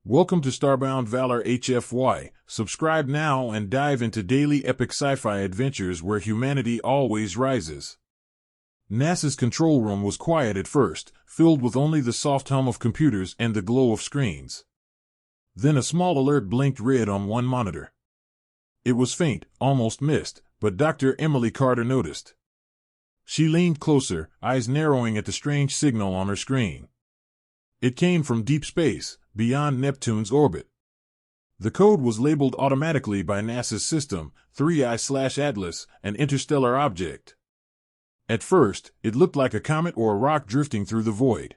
Welcome to Starbound Valor HFY. Subscribe now and dive into daily epic sci-fi adventures where humanity always rises. NASA's control room was quiet at first, filled with only the soft hum of computers and the glow of screens. Then a small alert blinked red on one monitor. It was faint, almost missed, but Dr. Emily Carter noticed. She leaned closer, eyes narrowing at the strange signal on her screen. It came from deep space, beyond Neptune's orbit. The code was labeled automatically by NASA's system, 3I/Atlas, an interstellar object. At first, it looked like a comet or a rock drifting through the void.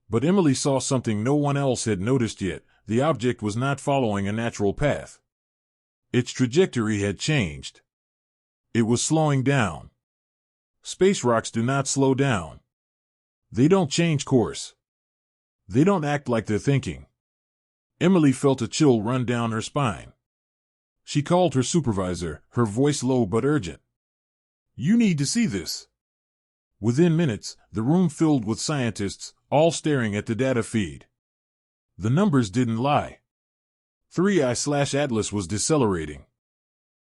But Emily saw something no one else had noticed yet. The object was not following a natural path. Its trajectory had changed. It was slowing down. Space rocks do not slow down. They don't change course. They don't act like they're thinking. Emily felt a chill run down her spine. She called her supervisor, her voice low but urgent. "You need to see this." Within minutes, the room filled with scientists, all staring at the data feed. The numbers didn't lie. 3I/Atlas was decelerating.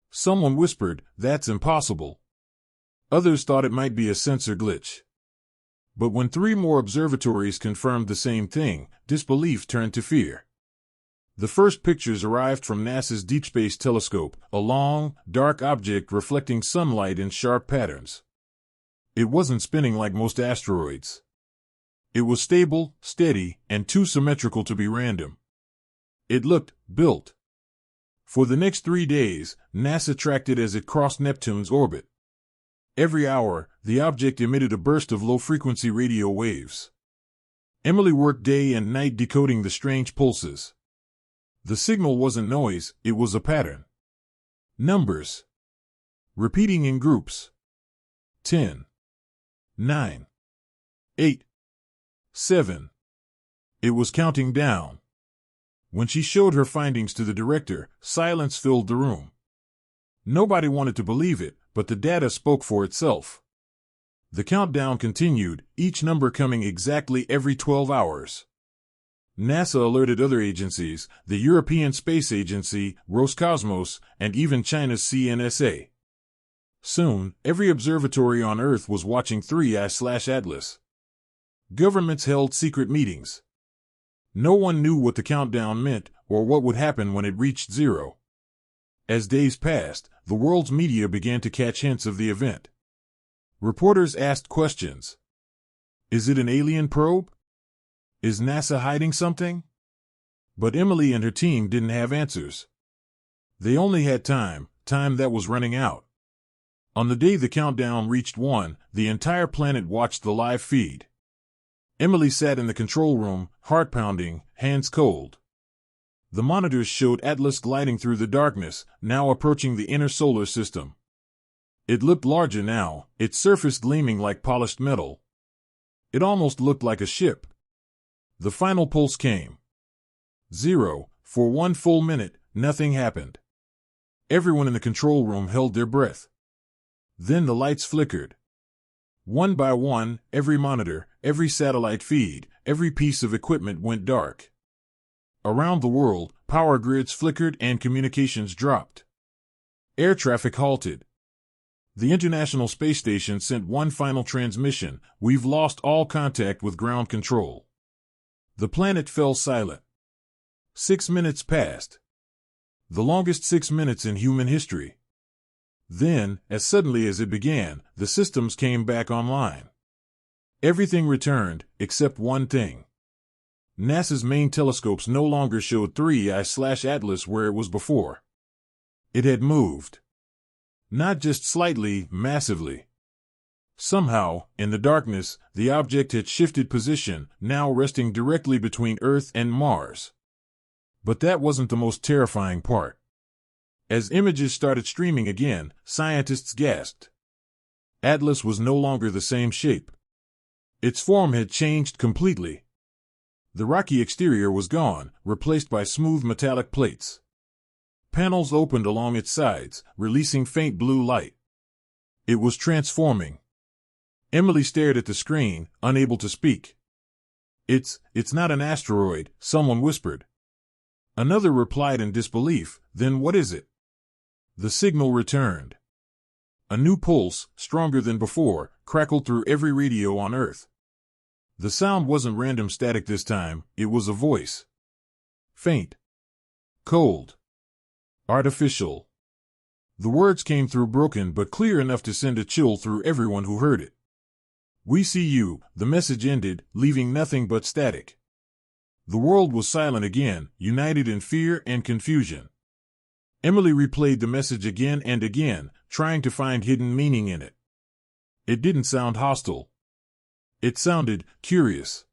Someone whispered, "That's impossible." Others thought it might be a sensor glitch. But when 3 more observatories confirmed the same thing, disbelief turned to fear. The first pictures arrived from NASA's Deep Space Telescope, a long, dark object reflecting sunlight in sharp patterns. It wasn't spinning like most asteroids. It was stable, steady, and too symmetrical to be random. It looked built. For the next 3 days, NASA tracked it as it crossed Neptune's orbit. Every hour, the object emitted a burst of low-frequency radio waves. Emily worked day and night decoding the strange pulses. The signal wasn't noise, it was a pattern. Numbers. Repeating in groups. 10. 9. 8. 7. It was counting down. When she showed her findings to the director, silence filled the room. Nobody wanted to believe it, but the data spoke for itself. The countdown continued, each number coming exactly every 12 hours. NASA alerted other agencies, the European Space Agency, Roscosmos, and even China's CNSA. Soon, every observatory on Earth was watching 3I/Atlas. Governments held secret meetings. No one knew what the countdown meant or what would happen when it reached zero. As days passed, the world's media began to catch hints of the event. Reporters asked questions. Is it an alien probe? Is NASA hiding something? But Emily and her team didn't have answers. They only had time that was running out. On the day the countdown reached 1, the entire planet watched the live feed. Emily sat in the control room, heart pounding, hands cold. The monitors showed Atlas gliding through the darkness, now approaching the inner solar system. It looked larger now, its surface gleaming like polished metal. It almost looked like a ship. The final pulse came. 0. For 1 full minute, nothing happened. Everyone in the control room held their breath. Then the lights flickered. One by one, every monitor, every satellite feed, every piece of equipment went dark. Around the world, power grids flickered and communications dropped. Air traffic halted. The International Space Station sent one final transmission: "We've lost all contact with ground control." The planet fell silent. 6 minutes passed. The longest 6 minutes in human history. Then, as suddenly as it began, the systems came back online. Everything returned, except one thing. NASA's main telescopes no longer showed 3I/Atlas where it was before. It had moved. Not just slightly, massively. Somehow, in the darkness, the object had shifted position, now resting directly between Earth and Mars. But that wasn't the most terrifying part. As images started streaming again, scientists gasped. Atlas was no longer the same shape. Its form had changed completely. The rocky exterior was gone, replaced by smooth metallic plates. Panels opened along its sides, releasing faint blue light. It was transforming. Emily stared at the screen, unable to speak. It's not an asteroid," someone whispered. Another replied in disbelief, "Then what is it?" The signal returned. A new pulse, stronger than before, crackled through every radio on Earth. The sound wasn't random static this time, it was a voice. Faint. Cold. Artificial. The words came through broken but clear enough to send a chill through everyone who heard it. "We see you," the message ended, leaving nothing but static. The world was silent again, united in fear and confusion. Emily replayed the message again and again, trying to find hidden meaning in it. It didn't sound hostile. It sounded curious.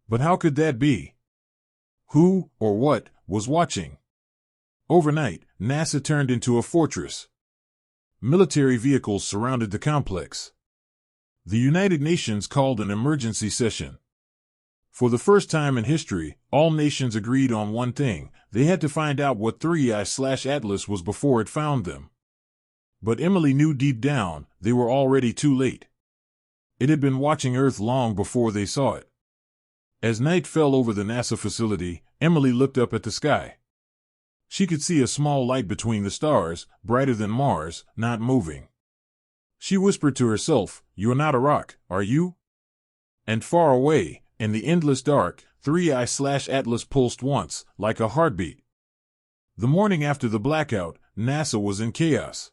But how could that be? Who, or what, was watching? Overnight, NASA turned into a fortress. Military vehicles surrounded the complex. The United Nations called an emergency session. For the first time in history, all nations agreed on one thing: they had to find out what 3I/Atlas was before it found them. But Emily knew deep down, they were already too late. It had been watching Earth long before they saw it. As night fell over the NASA facility, Emily looked up at the sky. She could see a small light between the stars, brighter than Mars, not moving. She whispered to herself, "You're not a rock, are you?" And far away, in the endless dark, 3I/Atlas pulsed once, like a heartbeat. The morning after the blackout, NASA was in chaos.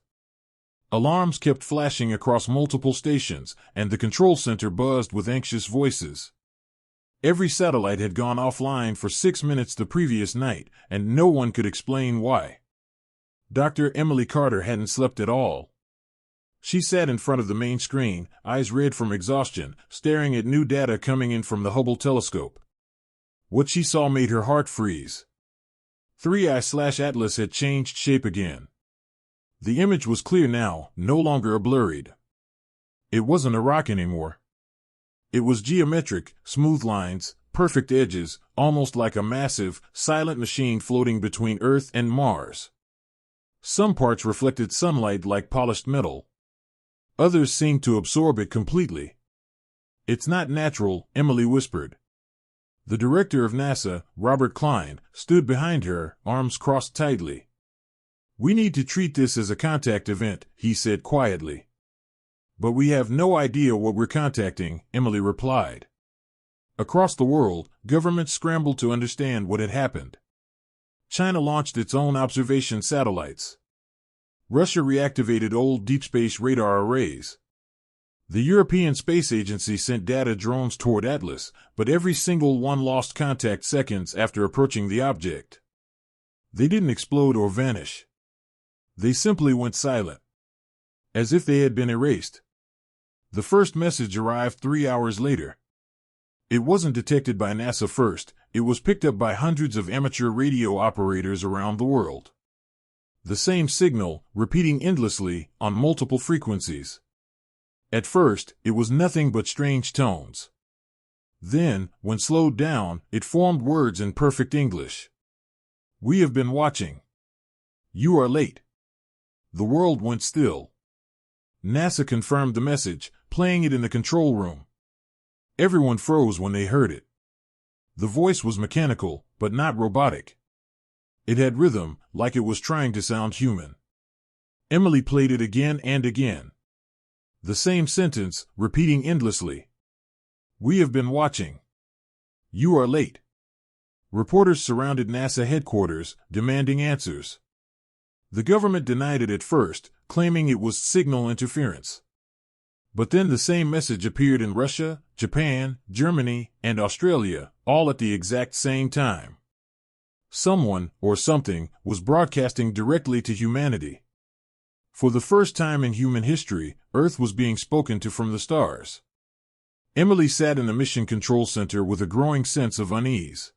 Alarms kept flashing across multiple stations, and the control center buzzed with anxious voices. Every satellite had gone offline for 6 minutes the previous night, and no one could explain why. Dr. Emily Carter hadn't slept at all. She sat in front of the main screen, eyes red from exhaustion, staring at new data coming in from the Hubble telescope. What she saw made her heart freeze. 3I/Atlas had changed shape again. The image was clear now, no longer a blurred. It wasn't a rock anymore. It was geometric, smooth lines, perfect edges, almost like a massive, silent machine floating between Earth and Mars. Some parts reflected sunlight like polished metal. Others seemed to absorb it completely. "It's not natural," Emily whispered. The director of NASA, Robert Klein, stood behind her, arms crossed tightly. "We need to treat this as a contact event," he said quietly. "But we have no idea what we're contacting," Emily replied. Across the world, governments scrambled to understand what had happened. China launched its own observation satellites. Russia reactivated old deep space radar arrays. The European Space Agency sent data drones toward Atlas, but every single one lost contact seconds after approaching the object. They didn't explode or vanish. They simply went silent, as if they had been erased. The first message arrived 3 hours later. It wasn't detected by NASA first, it was picked up by hundreds of amateur radio operators around the world. The same signal, repeating endlessly, on multiple frequencies. At first, it was nothing but strange tones. Then, when slowed down, it formed words in perfect English. "We have been watching. You are late." The world went still. NASA confirmed the message, playing it in the control room. Everyone froze when they heard it. The voice was mechanical, but not robotic. It had rhythm, like it was trying to sound human. Emily played it again and again. The same sentence, repeating endlessly. "We have been watching. You are late." Reporters surrounded NASA headquarters, demanding answers. The government denied it at first, claiming it was signal interference. But then the same message appeared in Russia, Japan, Germany, and Australia, all at the exact same time. Someone, or something, was broadcasting directly to humanity. For the first time in human history, Earth was being spoken to from the stars. Emily sat in the Mission Control Center with a growing sense of unease.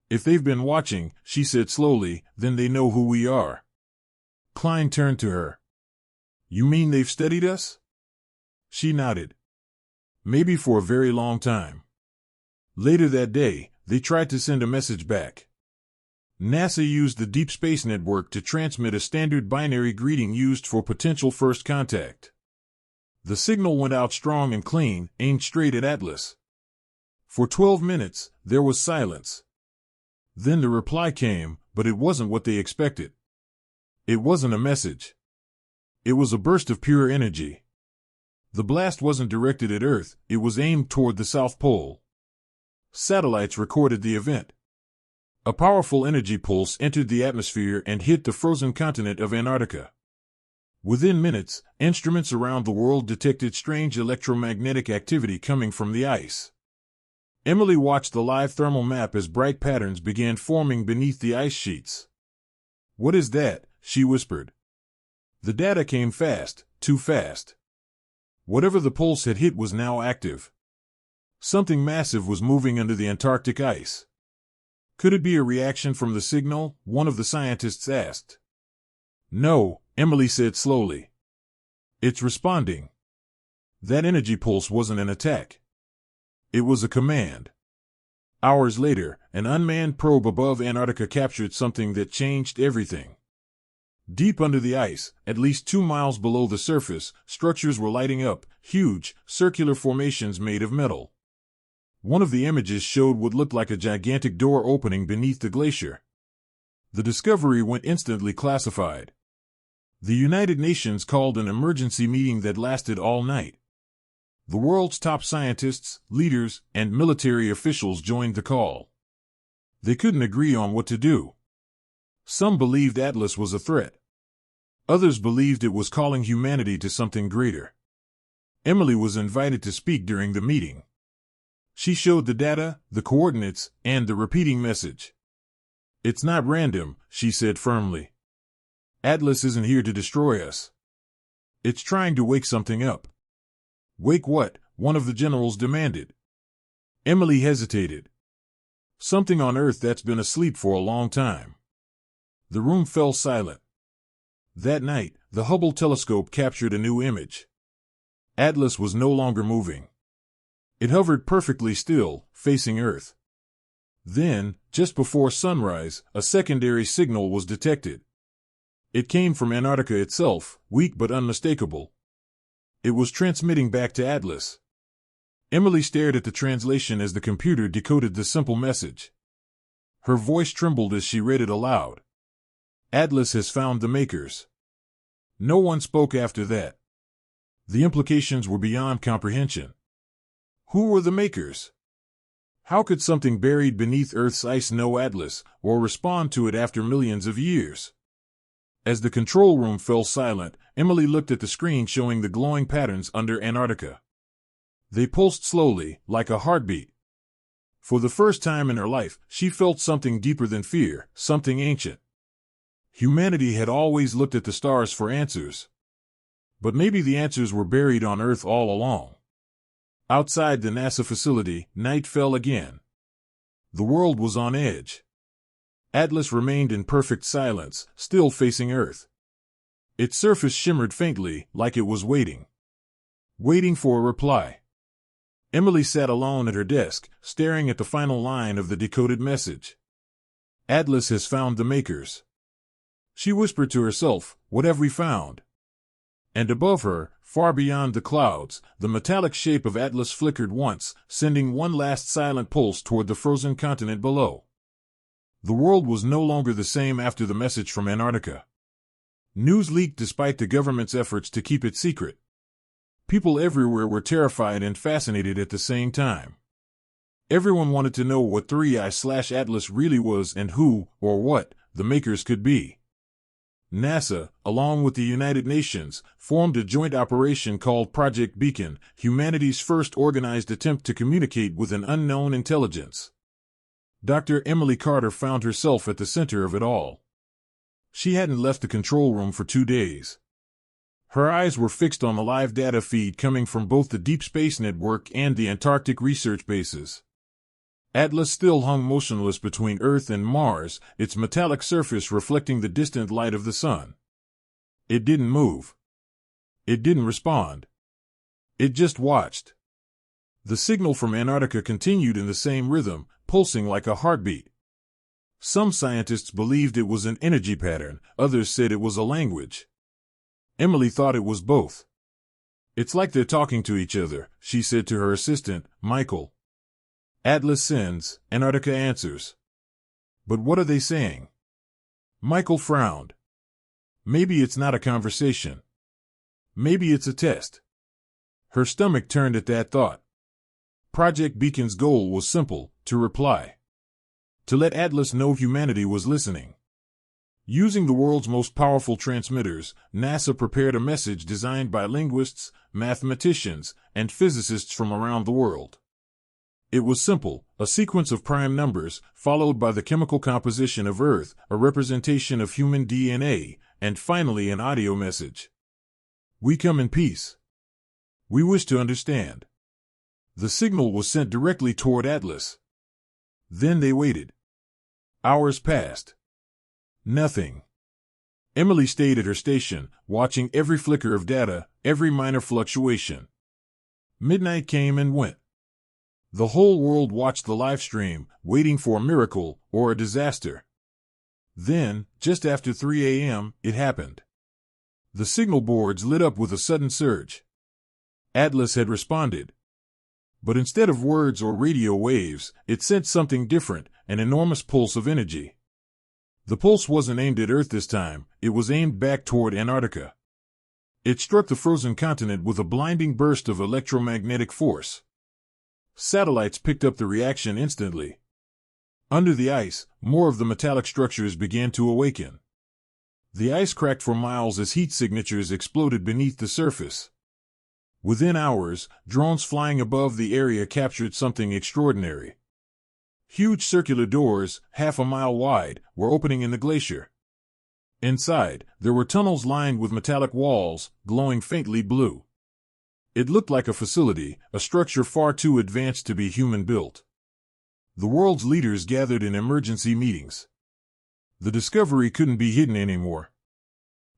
"If they've been watching," she said slowly, "then they know who we are." Klein turned to her. "You mean they've studied us?" She nodded. "Maybe for a very long time." Later that day, they tried to send a message back. NASA used the Deep Space Network to transmit a standard binary greeting used for potential first contact. The signal went out strong and clean, aimed straight at Atlas. For 12 minutes, there was silence. Then the reply came, but it wasn't what they expected. It wasn't a message. It was a burst of pure energy. The blast wasn't directed at Earth, it was aimed toward the South Pole. Satellites recorded the event. A powerful energy pulse entered the atmosphere and hit the frozen continent of Antarctica. Within minutes, instruments around the world detected strange electromagnetic activity coming from the ice. Emily watched the live thermal map as bright patterns began forming beneath the ice sheets. "What is that?" she whispered. The data came fast, too fast. Whatever the pulse had hit was now active. Something massive was moving under the Antarctic ice. Could it be a reaction from the signal? One of the scientists asked. No, Emily said slowly. It's responding. That energy pulse wasn't an attack. It was a command. Hours later, an unmanned probe above Antarctica captured something that changed everything. Deep under the ice, at least 2 miles below the surface, structures were lighting up, huge, circular formations made of metal. One of the images showed what looked like a gigantic door opening beneath the glacier. The discovery went instantly classified. The United Nations called an emergency meeting that lasted all night. The world's top scientists, leaders, and military officials joined the call. They couldn't agree on what to do. Some believed Atlas was a threat. Others believed it was calling humanity to something greater. Emily was invited to speak during the meeting. She showed the data, the coordinates, and the repeating message. It's not random, she said firmly. Atlas isn't here to destroy us. It's trying to wake something up. Wake what? One of the generals demanded. Emily hesitated. Something on Earth that's been asleep for a long time. The room fell silent. That night, the Hubble telescope captured a new image. Atlas was no longer moving. It hovered perfectly still, facing Earth. Then, just before sunrise, a secondary signal was detected. It came from Antarctica itself, weak but unmistakable. It was transmitting back to Atlas. Emily stared at the translation as the computer decoded the simple message. Her voice trembled as she read it aloud. Atlas has found the makers. No one spoke after that. The implications were beyond comprehension. Who were the makers? How could something buried beneath Earth's ice know Atlas, or respond to it after millions of years? As the control room fell silent, Emily looked at the screen showing the glowing patterns under Antarctica. They pulsed slowly, like a heartbeat. For the first time in her life, she felt something deeper than fear, something ancient. Humanity had always looked at the stars for answers. But maybe the answers were buried on Earth all along. Outside the NASA facility, night fell again. The world was on edge. Atlas remained in perfect silence, still facing Earth. Its surface shimmered faintly, like it was waiting. Waiting for a reply. Emily sat alone at her desk, staring at the final line of the decoded message. Atlas has found the makers. She whispered to herself, "What have we found?" And above her, far beyond the clouds, the metallic shape of Atlas flickered once, sending one last silent pulse toward the frozen continent below. The world was no longer the same after the message from Antarctica. News leaked despite the government's efforts to keep it secret. People everywhere were terrified and fascinated at the same time. Everyone wanted to know what 3I/Atlas really was and who, or what, the makers could be. NASA, along with the United Nations, formed a joint operation called Project Beacon, humanity's first organized attempt to communicate with an unknown intelligence. Dr. Emily Carter found herself at the center of it all. She hadn't left the control room for 2 days. Her eyes were fixed on the live data feed coming from both the Deep Space Network and the Antarctic research bases. Atlas still hung motionless between Earth and Mars, its metallic surface reflecting the distant light of the sun. It didn't move. It didn't respond. It just watched. The signal from Antarctica continued in the same rhythm, pulsing like a heartbeat. Some scientists believed it was an energy pattern, others said it was a language. Emily thought it was both. "It's like they're talking to each other," she said to her assistant, Michael. "Atlas sends, Antarctica answers." But what are they saying? Michael frowned. Maybe it's not a conversation. Maybe it's a test. Her stomach turned at that thought. Project Beacon's goal was simple, to reply. To let Atlas know humanity was listening. Using the world's most powerful transmitters, NASA prepared a message designed by linguists, mathematicians, and physicists from around the world. It was simple, a sequence of prime numbers, followed by the chemical composition of Earth, a representation of human DNA, and finally an audio message. We come in peace. We wish to understand. The signal was sent directly toward Atlas. Then they waited. Hours passed. Nothing. Emily stayed at her station, watching every flicker of data, every minor fluctuation. Midnight came and went. The whole world watched the live stream, waiting for a miracle or a disaster. Then, just after 3 a.m., it happened. The signal boards lit up with a sudden surge. Atlas had responded. But instead of words or radio waves, it sent something different, an enormous pulse of energy. The pulse wasn't aimed at Earth this time, it was aimed back toward Antarctica. It struck the frozen continent with a blinding burst of electromagnetic force. Satellites picked up the reaction instantly. Under the ice, more of the metallic structures began to awaken. The ice cracked for miles as heat signatures exploded beneath the surface. Within hours, drones flying above the area captured something extraordinary. Huge circular doors, half a mile wide, were opening in the glacier. Inside, there were tunnels lined with metallic walls, glowing faintly blue. It looked like a facility, a structure far too advanced to be human-built. The world's leaders gathered in emergency meetings. The discovery couldn't be hidden anymore.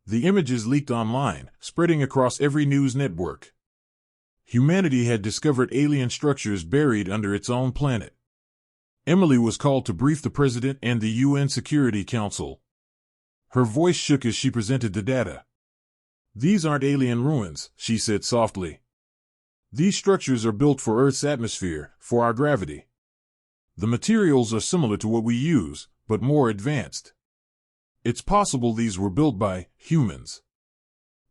The images leaked online, spreading across every news network. Humanity had discovered alien structures buried under its own planet. Emily was called to brief the President and the UN Security Council. Her voice shook as she presented the data. "These aren't alien ruins," she said softly. "These structures are built for Earth's atmosphere, for our gravity. The materials are similar to what we use, but more advanced. It's possible these were built by humans."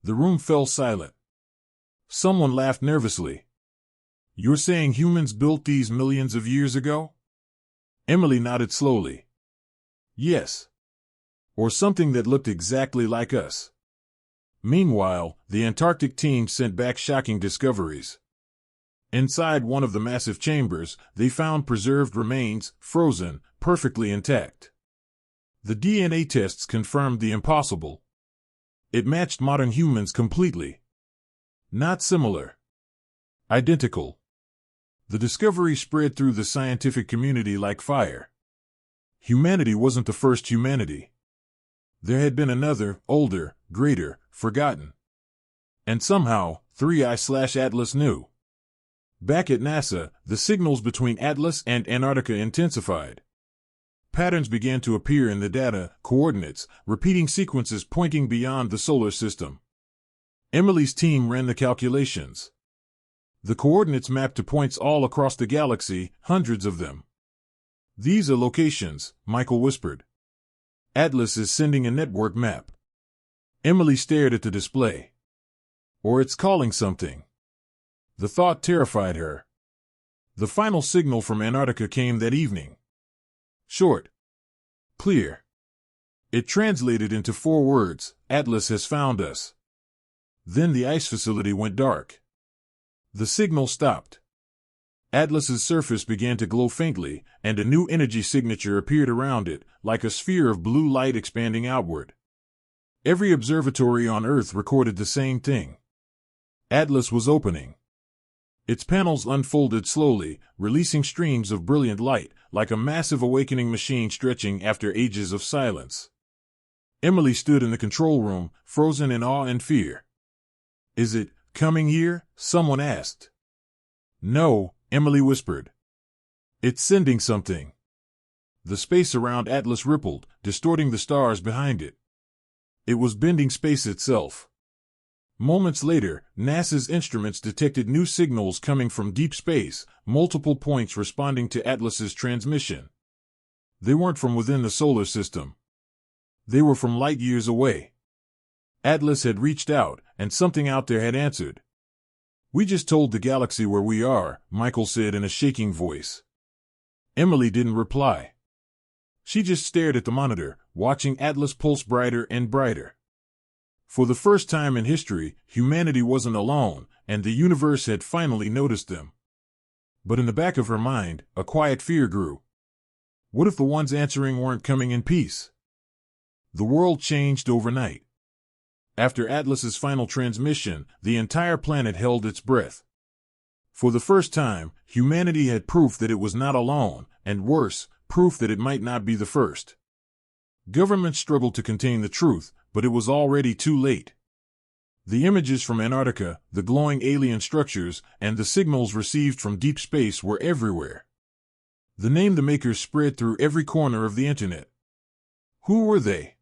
The room fell silent. Someone laughed nervously. "You're saying humans built these millions of years ago?" Emily nodded slowly. "Yes. Or something that looked exactly like us." Meanwhile, the Antarctic team sent back shocking discoveries. Inside one of the massive chambers, they found preserved remains, frozen, perfectly intact. The DNA tests confirmed the impossible. It matched modern humans completely. Not similar. Identical. The discovery spread through the scientific community like fire. Humanity wasn't the first humanity. There had been another, older, greater, forgotten. And somehow, 3I/Atlas knew. Back at NASA, the signals between Atlas and Antarctica intensified. Patterns began to appear in the data, coordinates, repeating sequences pointing beyond the solar system. Emily's team ran the calculations. The coordinates mapped to points all across the galaxy, hundreds of them. "These are locations," Michael whispered. "Atlas is sending a network map." Emily stared at the display. "Or it's calling something." The thought terrified her. The final signal from Antarctica came that evening. Short. Clear. It translated into 4 words: "Atlas has found us." Then the ice facility went dark. The signal stopped. Atlas's surface began to glow faintly, and a new energy signature appeared around it, like a sphere of blue light expanding outward. Every observatory on Earth recorded the same thing. Atlas was opening. Its panels unfolded slowly, releasing streams of brilliant light, like a massive awakening machine stretching after ages of silence. Emily stood in the control room, frozen in awe and fear. "Is it coming here?" someone asked. "No," Emily whispered. "It's sending something." The space around Atlas rippled, distorting the stars behind it. It was bending space itself. Moments later, NASA's instruments detected new signals coming from deep space, multiple points responding to Atlas's transmission. They weren't from within the solar system. They were from light years away. Atlas had reached out, and something out there had answered. "We just told the galaxy where we are," Michael said in a shaking voice. Emily didn't reply. She just stared at the monitor, watching Atlas pulse brighter and brighter. For the first time in history, humanity wasn't alone, and the universe had finally noticed them. But in the back of her mind, a quiet fear grew. What if the ones answering weren't coming in peace? The world changed overnight. After Atlas's final transmission, the entire planet held its breath. For the first time, humanity had proof that it was not alone, and worse, proof that it might not be the first. Governments struggled to contain the truth, but it was already too late. The images from Antarctica, the glowing alien structures, and the signals received from deep space were everywhere. The name the makers spread through every corner of the internet. Who were they?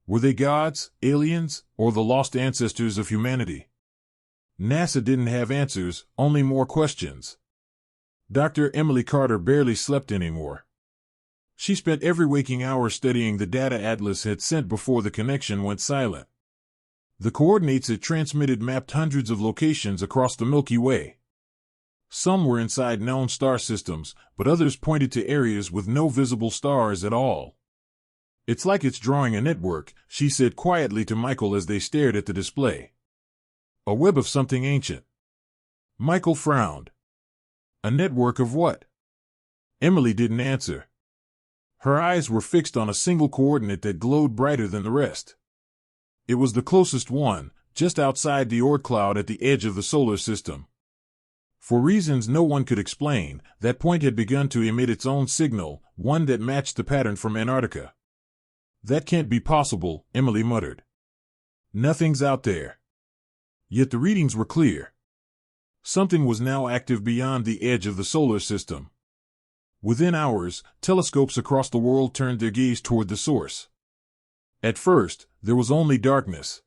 Were they gods, aliens, or the lost ancestors of humanity? NASA didn't have answers, only more questions. Dr. Emily Carter barely slept anymore. She spent every waking hour studying the data Atlas had sent before the connection went silent. The coordinates it transmitted mapped hundreds of locations across the Milky Way. Some were inside known star systems, but others pointed to areas with no visible stars at all. "It's like it's drawing a network," she said quietly to Michael as they stared at the display. "A web of something ancient." Michael frowned. "A network of what?" Emily didn't answer. Her eyes were fixed on a single coordinate that glowed brighter than the rest. It was the closest one, just outside the Oort cloud at the edge of the solar system. For reasons no one could explain, that point had begun to emit its own signal, one that matched the pattern from Antarctica. "That can't be possible," Emily muttered. "Nothing's out there." Yet the readings were clear. Something was now active beyond the edge of the solar system. Within hours, telescopes across the world turned their gaze toward the source. At first, there was only darkness.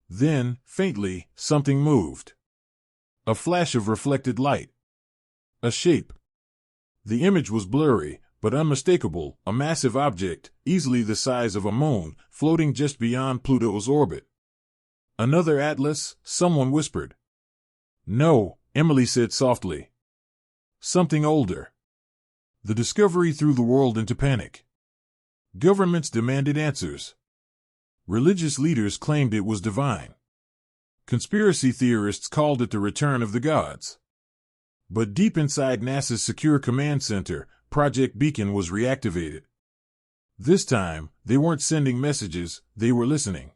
Then, faintly, something moved. A flash of reflected light. A shape. The image was blurry, but unmistakable, a massive object, easily the size of a moon, floating just beyond Pluto's orbit. "Another Atlas?" someone whispered. "No," Emily said softly. "Something older." The discovery threw the world into panic. Governments demanded answers. Religious leaders claimed it was divine. Conspiracy theorists called it the return of the gods. But deep inside NASA's secure command center, Project Beacon was reactivated. This time, they weren't sending messages, they were listening.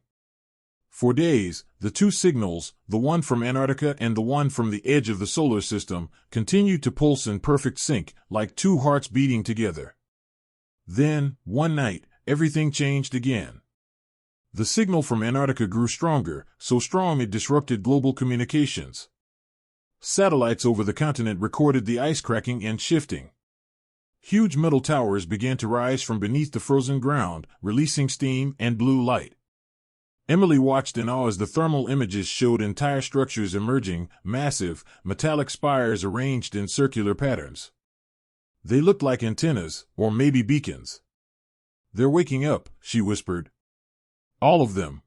For days, the two signals, the one from Antarctica and the one from the edge of the solar system, continued to pulse in perfect sync, like two hearts beating together. Then, one night, everything changed again. The signal from Antarctica grew stronger, so strong it disrupted global communications. Satellites over the continent recorded the ice cracking and shifting. Huge metal towers began to rise from beneath the frozen ground, releasing steam and blue light. Emily watched in awe as the thermal images showed entire structures emerging, massive, metallic spires arranged in circular patterns. They looked like antennas, or maybe beacons. "They're waking up," she whispered. "All of them."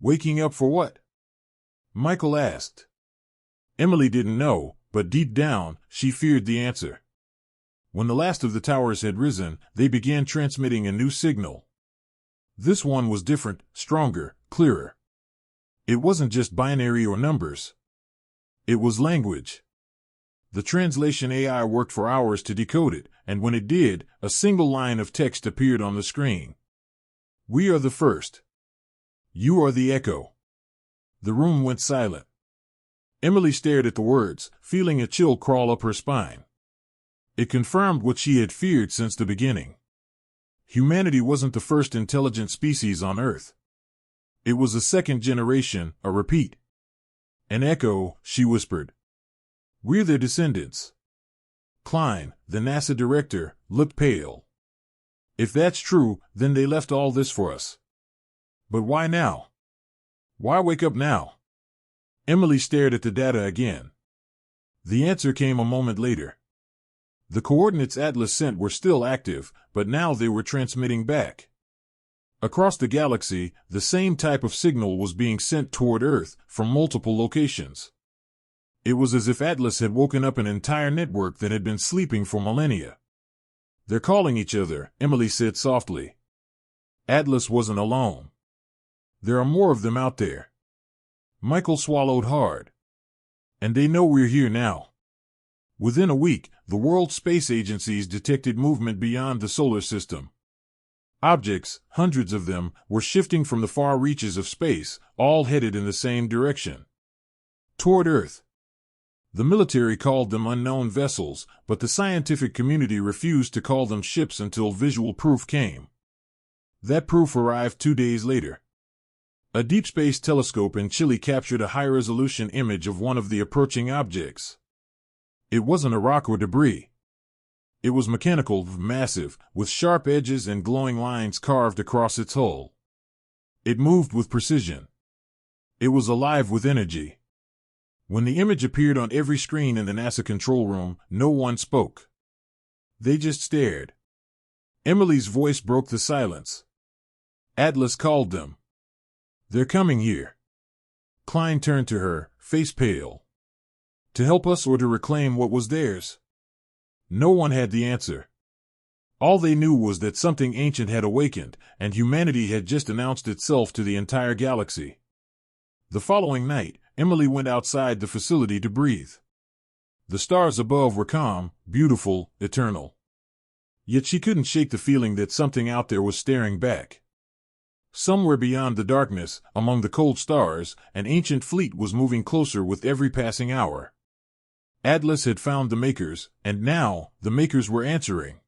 "Waking up for what?" Michael asked. Emily didn't know, but deep down, she feared the answer. When the last of the towers had risen, they began transmitting a new signal. This one was different, stronger, clearer. It wasn't just binary or numbers. It was language. The translation AI worked for hours to decode it, and when it did, a single line of text appeared on the screen. "We are the first. You are the echo." The room went silent. Emily stared at the words, feeling a chill crawl up her spine. It confirmed what she had feared since the beginning. Humanity wasn't the first intelligent species on Earth. It was a second generation, a repeat. "An echo," she whispered. "We're their descendants." Klein, the NASA director, looked pale. "If that's true, then they left all this for us. But why now? Why wake up now?" Emily stared at the data again. The answer came a moment later. The coordinates Atlas sent were still active, but now they were transmitting back. Across the galaxy, the same type of signal was being sent toward Earth from multiple locations. It was as if Atlas had woken up an entire network that had been sleeping for millennia. "They're calling each other," Emily said softly. Atlas wasn't alone. "There are more of them out there." Michael swallowed hard. "And they know we're here now." Within a week, the World Space Agencies detected movement beyond the solar system. Objects, hundreds of them, were shifting from the far reaches of space, all headed in the same direction. Toward Earth. The military called them unknown vessels, but the scientific community refused to call them ships until visual proof came. That proof arrived 2 days later. A deep space telescope in Chile captured a high-resolution image of one of the approaching objects. It wasn't a rock or debris. It was mechanical, massive, with sharp edges and glowing lines carved across its hull. It moved with precision. It was alive with energy. When the image appeared on every screen in the NASA control room, no one spoke. They just stared. Emily's voice broke the silence. Atlas called them. "They're coming here." Klein turned to her, face pale. "To help us or to reclaim what was theirs?" No one had the answer. All they knew was that something ancient had awakened, and humanity had just announced itself to the entire galaxy. The following night, Emily went outside the facility to breathe. The stars above were calm, beautiful, eternal. Yet she couldn't shake the feeling that something out there was staring back. Somewhere beyond the darkness, among the cold stars, an ancient fleet was moving closer with every passing hour. Atlas had found the makers, and now, the makers were answering.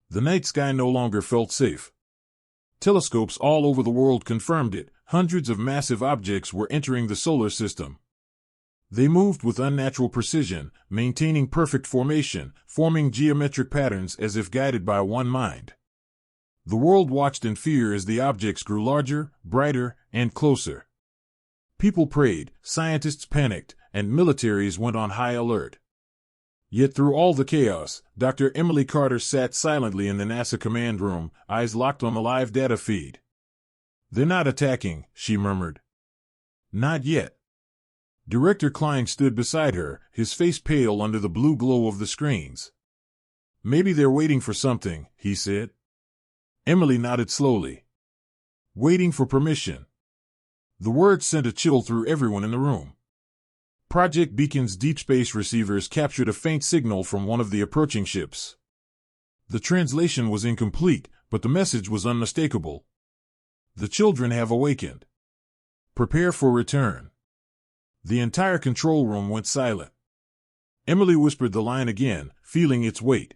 The night sky no longer felt safe. Telescopes all over the world confirmed it. Hundreds of massive objects were entering the solar system. They moved with unnatural precision, maintaining perfect formation, forming geometric patterns as if guided by one mind. The world watched in fear as the objects grew larger, brighter, and closer. People prayed, scientists panicked, and militaries went on high alert. Yet through all the chaos, Dr. Emily Carter sat silently in the NASA command room, eyes locked on the live data feed. "They're not attacking," she murmured. "Not yet." Director Klein stood beside her, his face pale under the blue glow of the screens. "Maybe they're waiting for something," he said. Emily nodded slowly. "Waiting for permission." The word sent a chill through everyone in the room. Project Beacon's deep space receivers captured a faint signal from one of the approaching ships. The translation was incomplete, but the message was unmistakable. "The children have awakened. Prepare for return." The entire control room went silent. Emily whispered the line again, feeling its weight.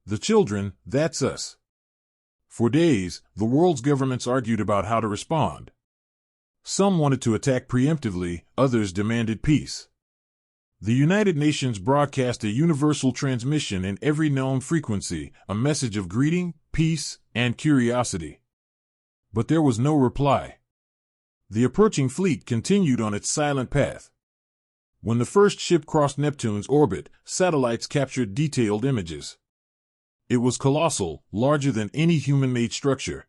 "The children, that's us." For days, the world's governments argued about how to respond. Some wanted to attack preemptively, others demanded peace. The United Nations broadcast a universal transmission in every known frequency, a message of greeting, peace, and curiosity. But there was no reply. The approaching fleet continued on its silent path. When the first ship crossed Neptune's orbit, satellites captured detailed images. It was colossal, larger than any human-made structure.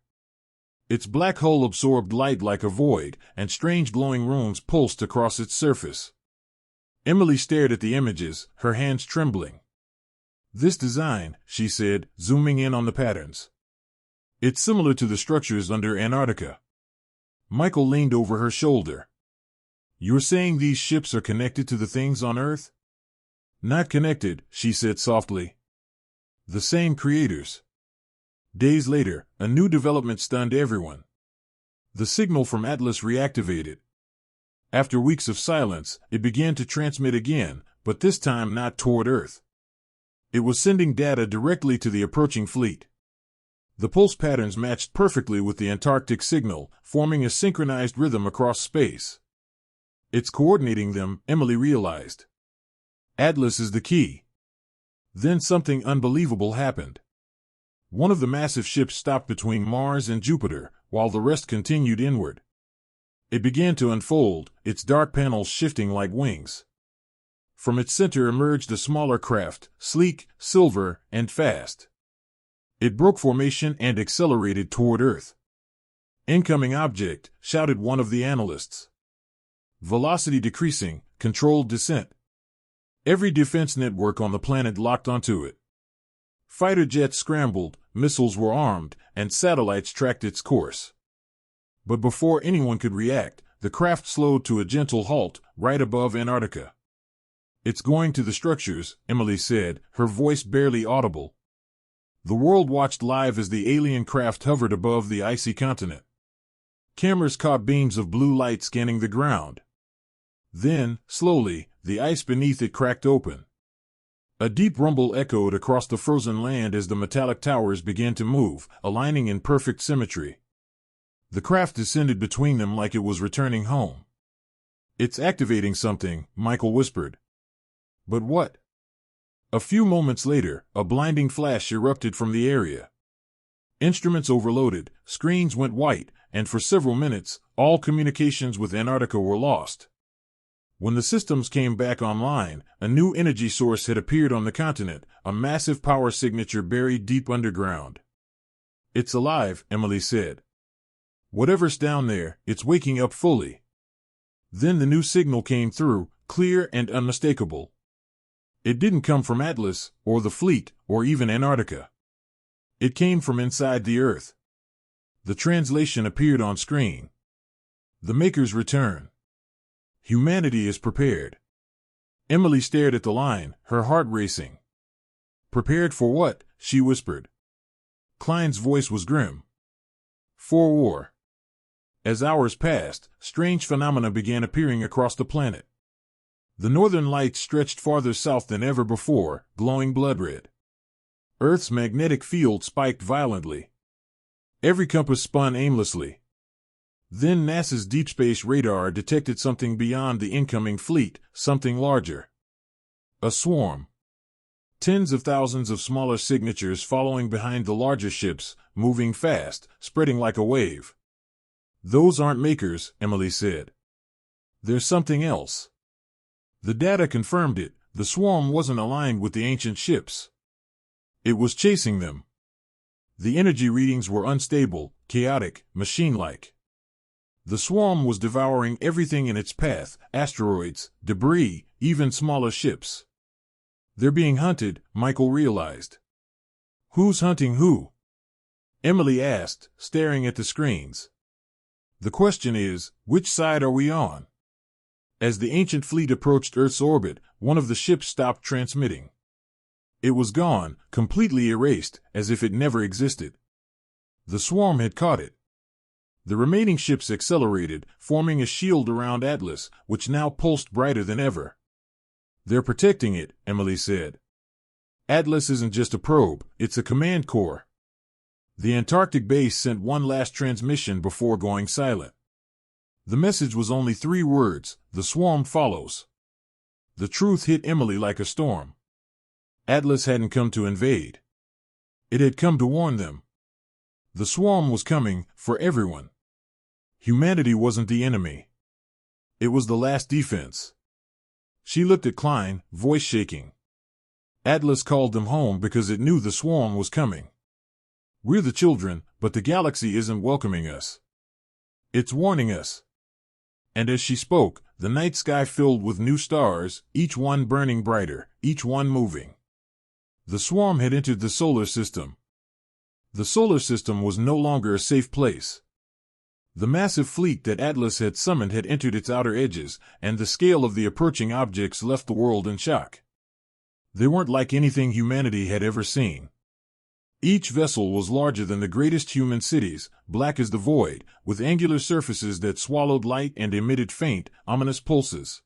Its black hull absorbed light like a void, and strange glowing runes pulsed across its surface. Emily stared at the images, her hands trembling. "This design," she said, zooming in on the patterns. "It's similar to the structures under Antarctica." Michael leaned over her shoulder. "You're saying these ships are connected to the things on Earth?" "Not connected," she said softly. "The same creators." Days later, a new development stunned everyone. The signal from Atlas reactivated. After weeks of silence, it began to transmit again, but this time not toward Earth. It was sending data directly to the approaching fleet. The pulse patterns matched perfectly with the Antarctic signal, forming a synchronized rhythm across space. "It's coordinating them," Emily realized. "Atlas is the key." Then something unbelievable happened. One of the massive ships stopped between Mars and Jupiter, while the rest continued inward. It began to unfold, its dark panels shifting like wings. From its center emerged a smaller craft, sleek, silver, and fast. It broke formation and accelerated toward Earth. "Incoming object," shouted one of the analysts. "Velocity decreasing, controlled descent." Every defense network on the planet locked onto it. Fighter jets scrambled, missiles were armed, and satellites tracked its course. But before anyone could react, the craft slowed to a gentle halt right above Antarctica. "It's going to the structures," Emily said, her voice barely audible. The world watched live as the alien craft hovered above the icy continent. Cameras caught beams of blue light scanning the ground. Then, slowly, the ice beneath it cracked open. A deep rumble echoed across the frozen land as the metallic towers began to move, aligning in perfect symmetry. The craft descended between them like it was returning home. "It's activating something," Michael whispered. "But what?" A few moments later, a blinding flash erupted from the area. Instruments overloaded, screens went white, and for several minutes, all communications with Antarctica were lost. When the systems came back online, a new energy source had appeared on the continent, a massive power signature buried deep underground. "It's alive," Emily said. "Whatever's down there, it's waking up fully." Then the new signal came through, clear and unmistakable. It didn't come from Atlas, or the fleet, or even Antarctica. It came from inside the Earth. The translation appeared on screen. "The Makers return. Humanity is prepared." Emily stared at the line, her heart racing. "Prepared for what?" she whispered. Klein's voice was grim. "For war." As hours passed, strange phenomena began appearing across the planet. The northern lights stretched farther south than ever before, glowing blood red. Earth's magnetic field spiked violently. Every compass spun aimlessly. Then NASA's deep space radar detected something beyond the incoming fleet, something larger. A swarm. Tens of thousands of smaller signatures following behind the larger ships, moving fast, spreading like a wave. "Those aren't makers," Emily said. "There's something else." The data confirmed it. The swarm wasn't aligned with the ancient ships. It was chasing them. The energy readings were unstable, chaotic, machine-like. The swarm was devouring everything in its path, asteroids, debris, even smaller ships. "They're being hunted," Michael realized. "Who's hunting who?" Emily asked, staring at the screens. "The question is, which side are we on?" As the ancient fleet approached Earth's orbit, one of the ships stopped transmitting. It was gone, completely erased, as if it never existed. The swarm had caught it. The remaining ships accelerated, forming a shield around Atlas, which now pulsed brighter than ever. "They're protecting it," Emily said. "Atlas isn't just a probe, it's a command core." The Antarctic base sent one last transmission before going silent. The message was only 3 words: "The swarm follows." The truth hit Emily like a storm. Atlas hadn't come to invade. It had come to warn them. The swarm was coming, for everyone. Humanity wasn't the enemy. It was the last defense. She looked at Klein, voice shaking. "Atlas called them home because it knew the swarm was coming. We're the children, but the galaxy isn't welcoming us. It's warning us." And as she spoke, the night sky filled with new stars, each one burning brighter, each one moving. The swarm had entered the solar system. The solar system was no longer a safe place. The massive fleet that Atlas had summoned had entered its outer edges, and the scale of the approaching objects left the world in shock. They weren't like anything humanity had ever seen. Each vessel was larger than the greatest human cities, black as the void, with angular surfaces that swallowed light and emitted faint, ominous pulses.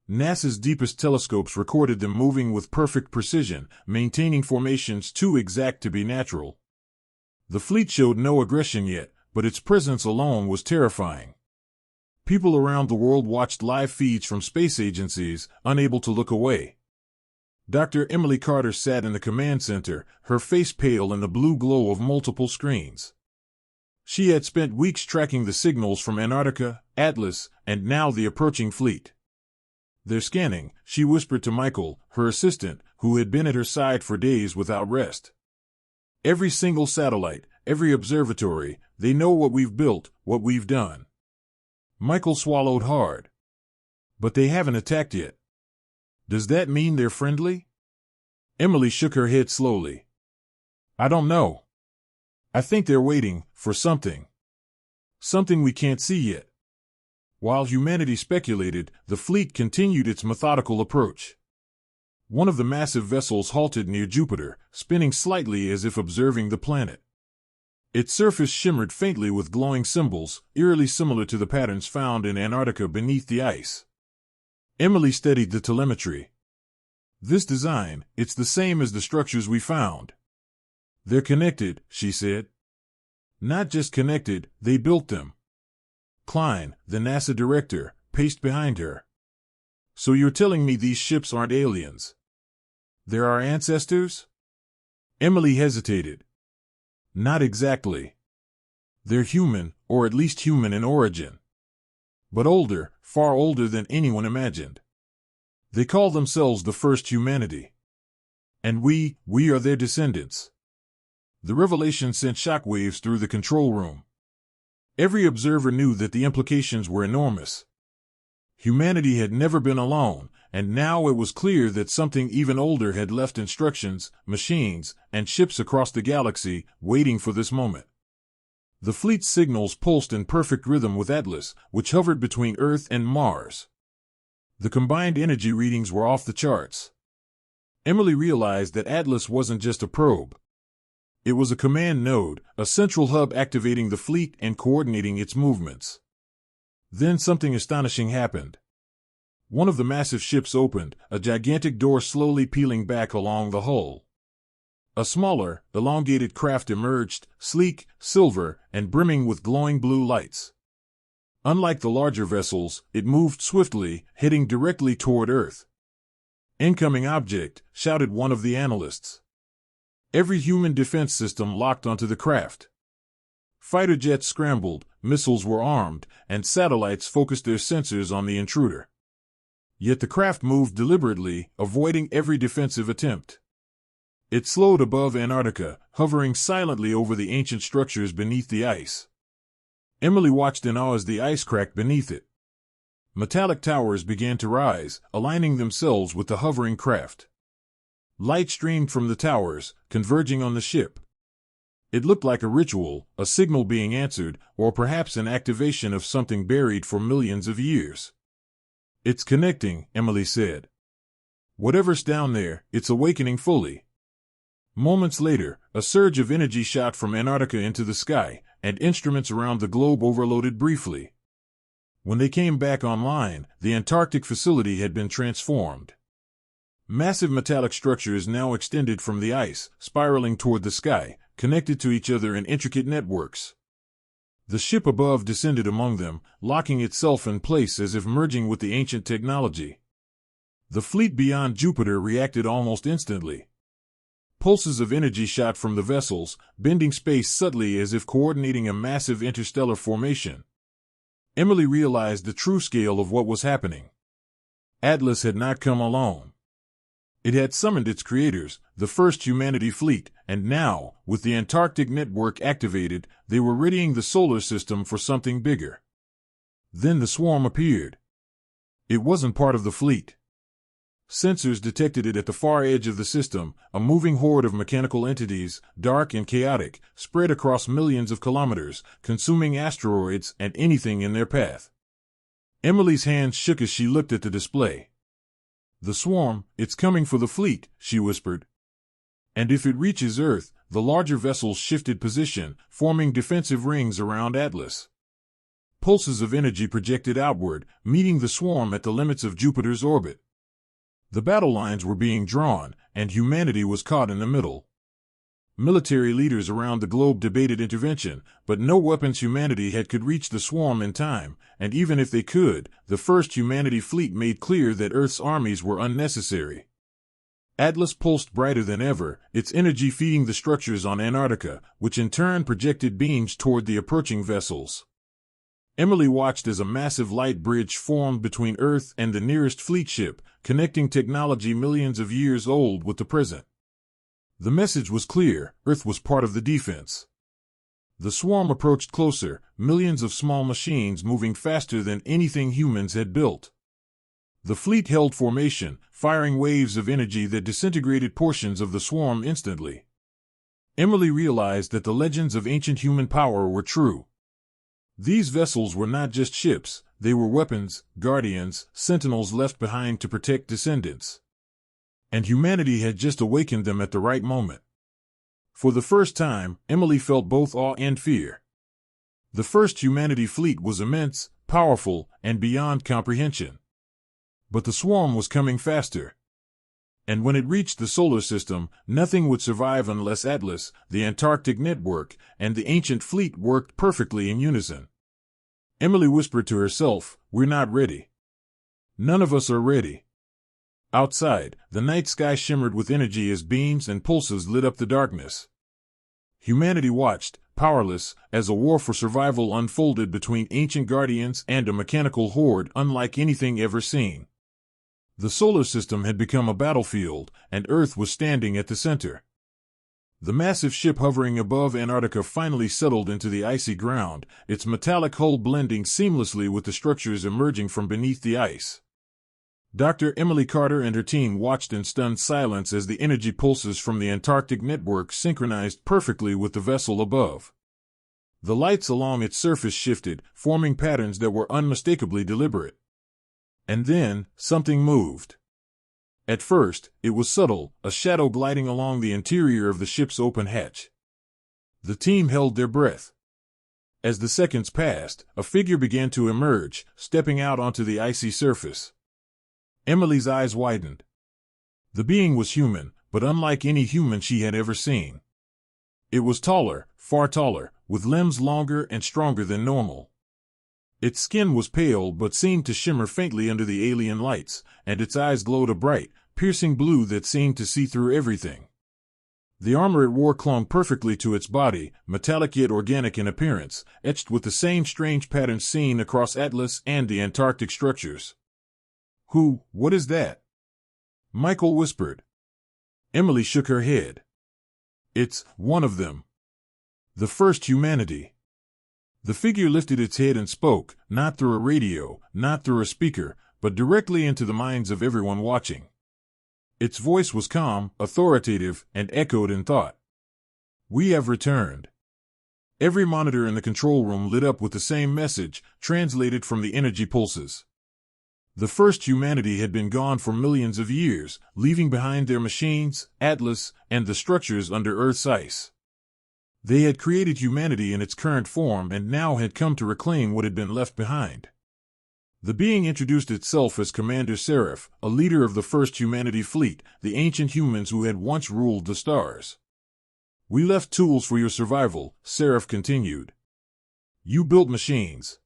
NASA's deepest telescopes recorded them moving with perfect precision, maintaining formations too exact to be natural. The fleet showed no aggression yet, but its presence alone was terrifying. People around the world watched live feeds from space agencies, unable to look away. Dr. Emily Carter sat in the command center, her face pale in the blue glow of multiple screens. She had spent weeks tracking the signals from Antarctica, Atlas, and now the approaching fleet. "They're scanning," she whispered to Michael, her assistant, who had been at her side for days without rest. "Every single satellite, every observatory, they know what we've built, what we've done." Michael swallowed hard. "But they haven't attacked yet. Does that mean they're friendly?" Emily shook her head slowly. "I don't know. I think they're waiting for something. Something we can't see yet." While humanity speculated, the fleet continued its methodical approach. One of the massive vessels halted near Jupiter, spinning slightly as if observing the planet. Its surface shimmered faintly with glowing symbols, eerily similar to the patterns found in Antarctica beneath the ice. Emily studied the telemetry. "This design, it's the same as the structures we found." "They're connected," she said. "Not just connected, they built them." Klein, the NASA director, paced behind her. "So you're telling me these ships aren't aliens? They're our ancestors?" Emily hesitated. "Not exactly. They're human, or at least human in origin. But older, far older than anyone imagined. They call themselves the first humanity. And we are their descendants." The revelation sent shockwaves through the control room. Every observer knew that the implications were enormous. Humanity had never been alone, and now it was clear that something even older had left instructions, machines, and ships across the galaxy, waiting for this moment. The fleet's signals pulsed in perfect rhythm with Atlas, which hovered between Earth and Mars. The combined energy readings were off the charts. Emily realized that Atlas wasn't just a probe. It was a command node, a central hub activating the fleet and coordinating its movements. Then something astonishing happened. One of the massive ships opened, a gigantic door slowly peeling back along the hull. A smaller, elongated craft emerged, sleek, silver, and brimming with glowing blue lights. Unlike the larger vessels, it moved swiftly, heading directly toward Earth. "Incoming object," shouted one of the analysts. Every human defense system locked onto the craft. Fighter jets scrambled, missiles were armed, and satellites focused their sensors on the intruder. Yet the craft moved deliberately, avoiding every defensive attempt. It slowed above Antarctica, hovering silently over the ancient structures beneath the ice. Emily watched in awe as the ice cracked beneath it. Metallic towers began to rise, aligning themselves with the hovering craft. Light streamed from the towers, converging on the ship. It looked like a ritual, a signal being answered, or perhaps an activation of something buried for millions of years. "It's connecting," Emily said. "Whatever's down there, it's awakening fully." Moments later, a surge of energy shot from Antarctica into the sky, and instruments around the globe overloaded briefly. When they came back online, the Antarctic facility had been transformed. Massive metallic structures now extended from the ice, spiraling toward the sky, connected to each other in intricate networks. The ship above descended among them, locking itself in place as if merging with the ancient technology. The fleet beyond Jupiter reacted almost instantly. Pulses of energy shot from the vessels, bending space subtly as if coordinating a massive interstellar formation. Emily realized the true scale of what was happening. Atlas had not come alone. It had summoned its creators, the first humanity fleet, and now, with the Antarctic network activated, they were readying the solar system for something bigger. Then the swarm appeared. It wasn't part of the fleet. Sensors detected it at the far edge of the system, a moving horde of mechanical entities, dark and chaotic, spread across millions of kilometers, consuming asteroids and anything in their path. Emily's hands shook as she looked at the display. "The swarm, it's coming for the fleet," she whispered. And if it reaches Earth, the larger vessels shifted position, forming defensive rings around Atlas. Pulses of energy projected outward, meeting the swarm at the limits of Jupiter's orbit. The battle lines were being drawn, and humanity was caught in the middle. Military leaders around the globe debated intervention, but no weapons humanity had could reach the swarm in time, and even if they could, the first humanity fleet made clear that Earth's armies were unnecessary. Atlas pulsed brighter than ever, its energy feeding the structures on Antarctica, which in turn projected beams toward the approaching vessels. Emily watched as a massive light bridge formed between Earth and the nearest fleet ship, connecting technology millions of years old with the present. The message was clear: Earth was part of the defense. The swarm approached closer, millions of small machines moving faster than anything humans had built. The fleet held formation, firing waves of energy that disintegrated portions of the swarm instantly. Emily realized that the legends of ancient human power were true. These vessels were not just ships, they were weapons, guardians, sentinels left behind to protect descendants. And humanity had just awakened them at the right moment. For the first time, Emily felt both awe and fear. The first humanity fleet was immense, powerful, and beyond comprehension. But the swarm was coming faster. And when it reached the solar system, nothing would survive unless Atlas, the Antarctic network, and the ancient fleet worked perfectly in unison. Emily whispered to herself, "We're not ready. None of us are ready." Outside, the night sky shimmered with energy as beams and pulses lit up the darkness. Humanity watched, powerless, as a war for survival unfolded between ancient guardians and a mechanical horde unlike anything ever seen. The solar system had become a battlefield, and Earth was standing at the center. The massive ship hovering above Antarctica finally settled into the icy ground, its metallic hull blending seamlessly with the structures emerging from beneath the ice. Dr. Emily Carter and her team watched in stunned silence as the energy pulses from the Antarctic network synchronized perfectly with the vessel above. The lights along its surface shifted, forming patterns that were unmistakably deliberate. And then, something moved. At first, it was subtle, a shadow gliding along the interior of the ship's open hatch. The team held their breath. As the seconds passed, a figure began to emerge, stepping out onto the icy surface. Emily's eyes widened. The being was human, but unlike any human she had ever seen. It was taller, far taller, with limbs longer and stronger than normal. Its skin was pale but seemed to shimmer faintly under the alien lights, and its eyes glowed a bright, piercing blue that seemed to see through everything. The armor it wore clung perfectly to its body, metallic yet organic in appearance, etched with the same strange patterns seen across Atlas and the Antarctic structures. What is that?" Michael whispered. Emily shook her head. "It's one of them. The first humanity." The figure lifted its head and spoke, not through a radio, not through a speaker, but directly into the minds of everyone watching. Its voice was calm, authoritative, and echoed in thought. "We have returned." Every monitor in the control room lit up with the same message, translated from the energy pulses. The first humanity had been gone for millions of years, leaving behind their machines, Atlas, and the structures under Earth's ice. They had created humanity in its current form and now had come to reclaim what had been left behind. The being introduced itself as Commander Seraph, a leader of the first humanity fleet, the ancient humans who had once ruled the stars. "We left tools for your survival," Seraph continued. "You built machines.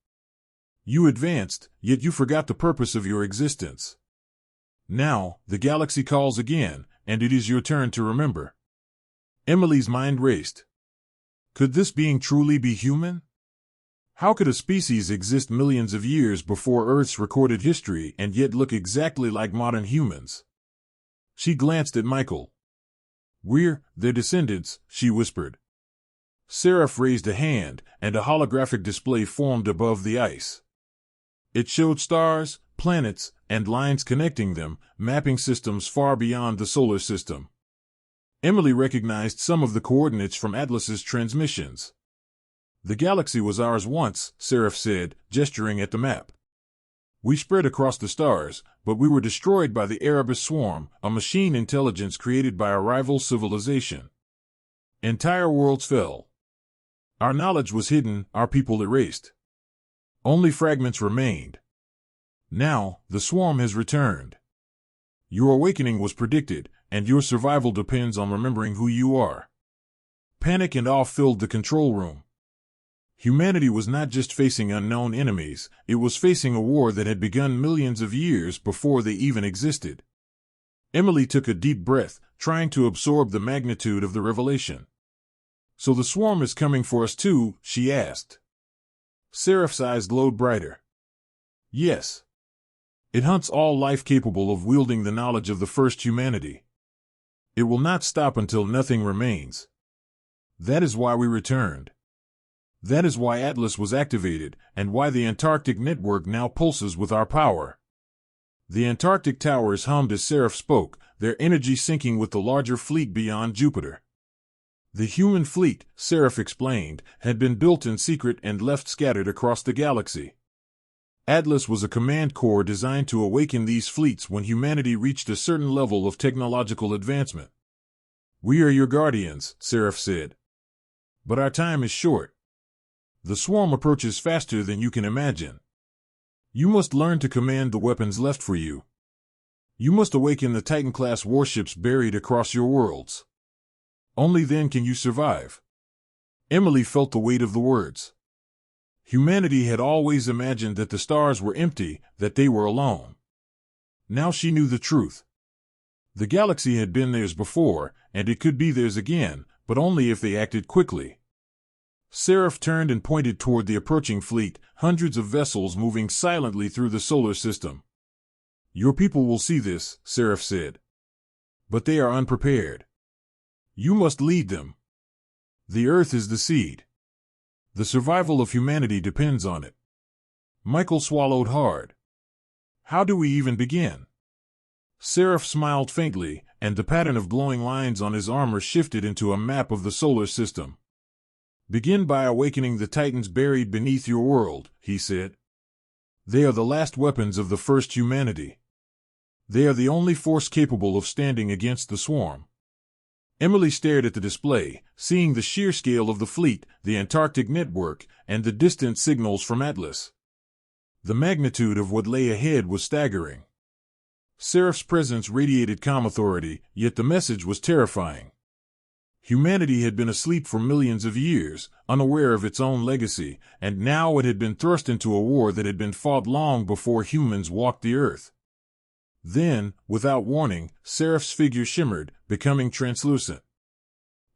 You advanced, yet you forgot the purpose of your existence. Now, the galaxy calls again, and it is your turn to remember." Emily's mind raced. Could this being truly be human? How could a species exist millions of years before Earth's recorded history and yet look exactly like modern humans? She glanced at Michael. "We're their descendants," she whispered. Seraph raised a hand, and a holographic display formed above the ice. It showed stars, planets, and lines connecting them, mapping systems far beyond the solar system. Emily recognized some of the coordinates from Atlas's transmissions. "The galaxy was ours once," Seraph said, gesturing at the map. "We spread across the stars, but we were destroyed by the Erebus swarm, a machine intelligence created by a rival civilization. Entire worlds fell. Our knowledge was hidden, our people erased. Only fragments remained. Now, the swarm has returned. Your awakening was predicted, and your survival depends on remembering who you are." Panic and awe filled the control room. Humanity was not just facing unknown enemies, it was facing a war that had begun millions of years before they even existed. Emily took a deep breath, trying to absorb the magnitude of the revelation. "So the swarm is coming for us too?" she asked. Seraph's eyes glowed brighter. Yes. It hunts all life capable of wielding the knowledge of the first humanity. It will not stop until nothing remains. That is why we returned. That is why Atlas was activated, and why the Antarctic network now pulses with our power. The Antarctic towers hummed as Seraph spoke, their energy syncing with the larger fleet beyond Jupiter. The human fleet, Seraph explained, had been built in secret and left scattered across the galaxy. Atlas was a command corps designed to awaken these fleets when humanity reached a certain level of technological advancement. We are your guardians, Seraph said. But our time is short. The swarm approaches faster than you can imagine. You must learn to command the weapons left for you. You must awaken the Titan-class warships buried across your worlds. Only then can you survive. Emily felt the weight of the words. Humanity had always imagined that the stars were empty, that they were alone. Now she knew the truth. The galaxy had been theirs before, and it could be theirs again, but only if they acted quickly. Seraph turned and pointed toward the approaching fleet, hundreds of vessels moving silently through the solar system. Your people will see this, Seraph said. But they are unprepared. You must lead them. The Earth is the seed. The survival of humanity depends on it. Michael swallowed hard. How do we even begin? Seraph smiled faintly, and the pattern of glowing lines on his armor shifted into a map of the solar system. Begin by awakening the Titans buried beneath your world, he said. They are the last weapons of the first humanity. They are the only force capable of standing against the swarm. Emily stared at the display, seeing the sheer scale of the fleet, the Antarctic network, and the distant signals from Atlas. The magnitude of what lay ahead was staggering. Seraph's presence radiated calm authority, yet the message was terrifying. Humanity had been asleep for millions of years, unaware of its own legacy, and now it had been thrust into a war that had been fought long before humans walked the earth. Then, without warning, Seraph's figure shimmered, becoming translucent.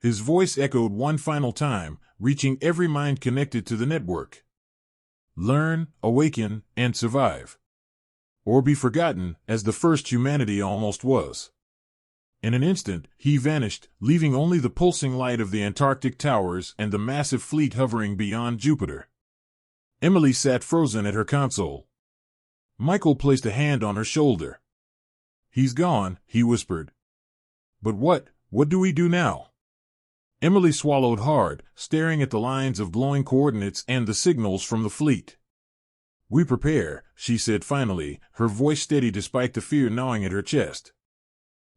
His voice echoed one final time, reaching every mind connected to the network. Learn, awaken, and survive. Or be forgotten, as the first humanity almost was. In an instant, he vanished, leaving only the pulsing light of the Antarctic towers and the massive fleet hovering beyond Jupiter. Emily sat frozen at her console. Michael placed a hand on her shoulder. He's gone, he whispered. But what do we do now? Emily swallowed hard, staring at the lines of glowing coordinates and the signals from the fleet. We prepare, she said finally, her voice steady despite the fear gnawing at her chest.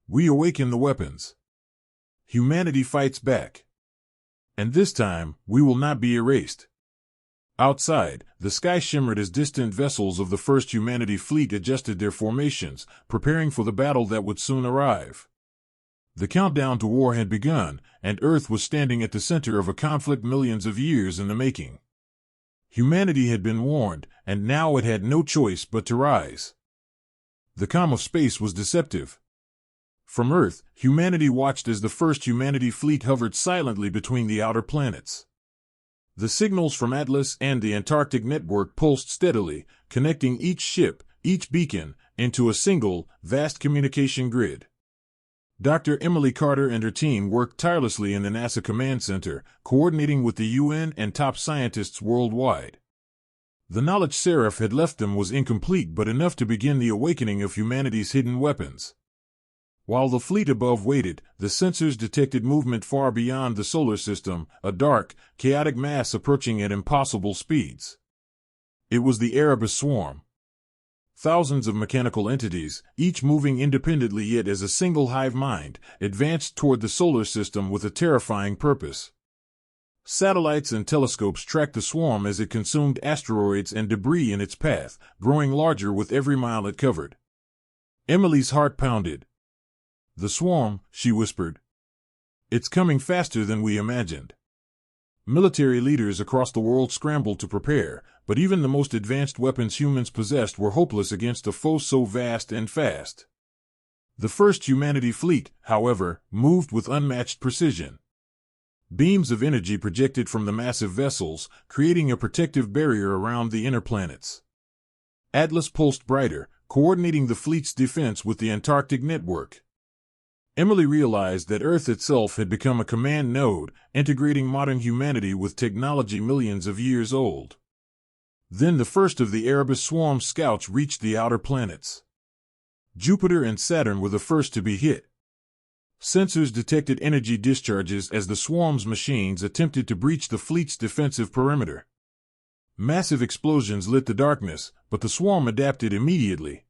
We awaken the weapons. Humanity fights back. And this time, we will not be erased. Outside, the sky shimmered as distant vessels of the first humanity fleet adjusted their formations, preparing for the battle that would soon arrive. The countdown to war had begun, and Earth was standing at the center of a conflict millions of years in the making. Humanity had been warned, and now it had no choice but to rise. The calm of space was deceptive. From Earth, humanity watched as the first humanity fleet hovered silently between the outer planets. The signals from Atlas and the Antarctic network pulsed steadily, connecting each ship, each beacon, into a single, vast communication grid. Dr. Emily Carter and her team worked tirelessly in the NASA Command Center, coordinating with the UN and top scientists worldwide. The knowledge Seraph had left them was incomplete but enough to begin the awakening of humanity's hidden weapons. While the fleet above waited, the sensors detected movement far beyond the solar system, a dark, chaotic mass approaching at impossible speeds. It was the Erebus swarm. Thousands of mechanical entities, each moving independently yet as a single hive mind, advanced toward the solar system with a terrifying purpose. Satellites and telescopes tracked the swarm as it consumed asteroids and debris in its path, growing larger with every mile it covered. Emily's heart pounded. The swarm, she whispered. It's coming faster than we imagined. Military leaders across the world scrambled to prepare, but even the most advanced weapons humans possessed were hopeless against a foe so vast and fast. The first humanity fleet, however, moved with unmatched precision. beams of energy projected from the massive vessels, creating a protective barrier around the inner planets. Atlas pulsed brighter, coordinating the fleet's defense with the Antarctic network. Emily realized that Earth itself had become a command node, integrating modern humanity with technology millions of years old. Then the first of the Erebus swarm scouts reached the outer planets. Jupiter and Saturn were the first to be hit. Sensors detected energy discharges as the swarm's machines attempted to breach the fleet's defensive perimeter. Massive explosions lit the darkness, but the swarm adapted immediately.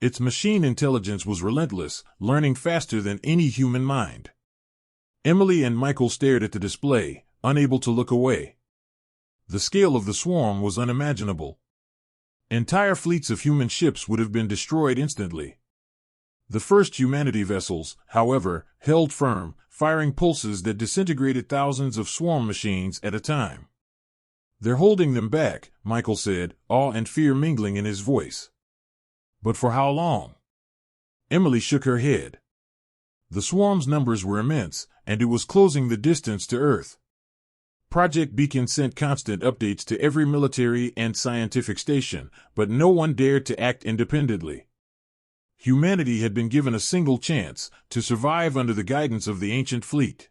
Its machine intelligence was relentless, learning faster than any human mind. Emily and Michael stared at the display, unable to look away. The scale of the swarm was unimaginable. Entire fleets of human ships would have been destroyed instantly. The first humanity vessels, however, held firm, firing pulses that disintegrated thousands of swarm machines at a time. "They're holding them back," Michael said, awe and fear mingling in his voice. "But for how long?" Emily shook her head. The swarm's numbers were immense, and it was closing the distance to Earth. Project Beacon sent constant updates to every military and scientific station, but no one dared to act independently. Humanity had been given a single chance to survive under the guidance of the ancient fleet.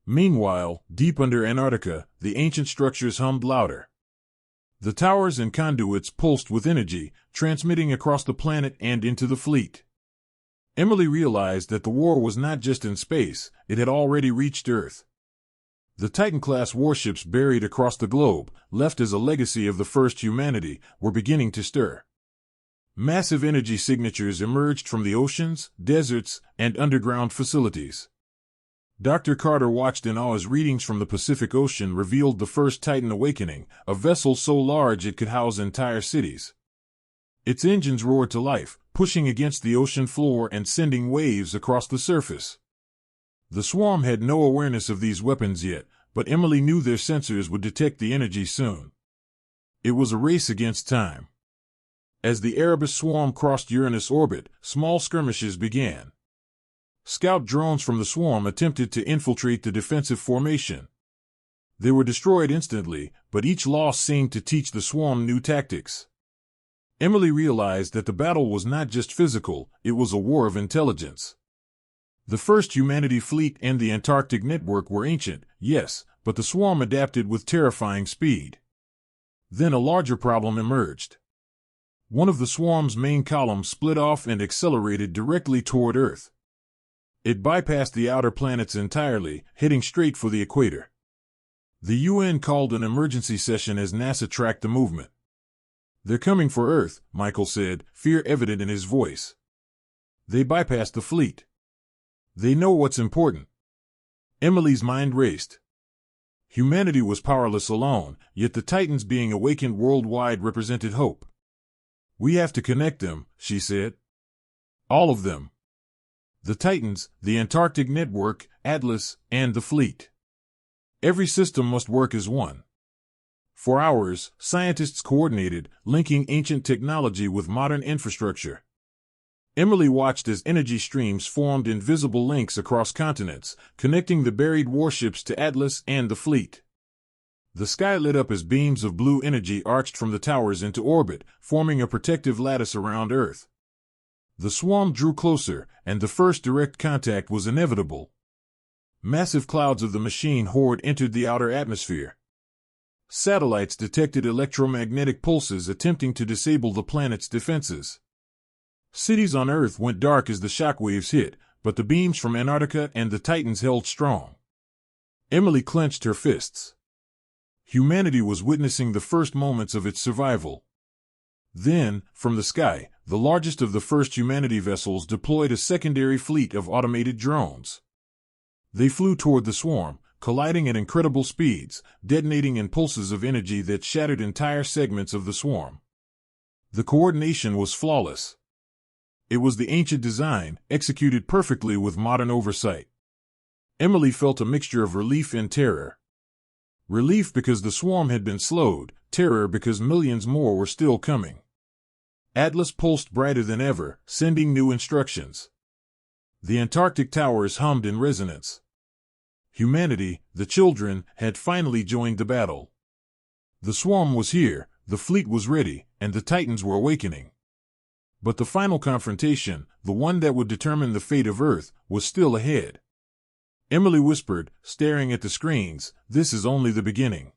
Meanwhile, deep under Antarctica, the ancient structures hummed louder. The towers and conduits pulsed with energy, transmitting across the planet and into the fleet. Emily realized that the war was not just in space, it had already reached Earth. The Titan-class warships buried across the globe, left as a legacy of the first humanity, were beginning to stir. Massive energy signatures emerged from the oceans, deserts, and underground facilities. Dr. Carter watched in awe as readings from the Pacific Ocean revealed the first Titan awakening, a vessel so large it could house entire cities. Its engines roared to life, pushing against the ocean floor and sending waves across the surface. The swarm had no awareness of these weapons yet, but Emily knew their sensors would detect the energy soon. It was a race against time. As the Erebus swarm crossed Uranus orbit, small skirmishes began. Scout drones from the swarm attempted to infiltrate the defensive formation. They were destroyed instantly, but each loss seemed to teach the swarm new tactics. Emily realized that the battle was not just physical, it was a war of intelligence. The first humanity fleet and the Antarctic network were ancient, yes, but the swarm adapted with terrifying speed. Then a larger problem emerged. One of the swarm's main columns split off and accelerated directly toward Earth. It bypassed the outer planets entirely, heading straight for the equator. The UN called an emergency session as NASA tracked the movement. "They're coming for Earth," Michael said, fear evident in his voice. "They bypassed the fleet. They know what's important." Emily's mind raced. Humanity was powerless alone, yet the Titans being awakened worldwide represented hope. "We have to connect them," she said. "All of them. The Titans, the Antarctic network, Atlas, and the fleet. Every system must work as one." For hours, scientists coordinated, linking ancient technology with modern infrastructure. Emily watched as energy streams formed invisible links across continents, connecting the buried warships to Atlas and the fleet. The sky lit up as beams of blue energy arched from the towers into orbit, forming a protective lattice around Earth. The swarm drew closer, and the first direct contact was inevitable. Massive clouds of the machine horde entered the outer atmosphere. Satellites detected electromagnetic pulses attempting to disable the planet's defenses. Cities on Earth went dark as the shockwaves hit, but the beams from Antarctica and the Titans held strong. Emily clenched her fists. Humanity was witnessing the first moments of its survival. Then, from the sky, the largest of the first humanity vessels deployed a secondary fleet of automated drones. They flew toward the swarm, colliding at incredible speeds, detonating impulses of energy that shattered entire segments of the swarm. The coordination was flawless. It was the ancient design, executed perfectly with modern oversight. Emily felt a mixture of relief and terror. Relief because the swarm had been slowed, terror because millions more were still coming. Atlas pulsed brighter than ever, sending new instructions. The Antarctic towers hummed in resonance. Humanity, the children, had finally joined the battle. The swarm was here, the fleet was ready, and the Titans were awakening. But the final confrontation, the one that would determine the fate of Earth, was still ahead. Emily whispered, staring at the screens, "This is only the beginning."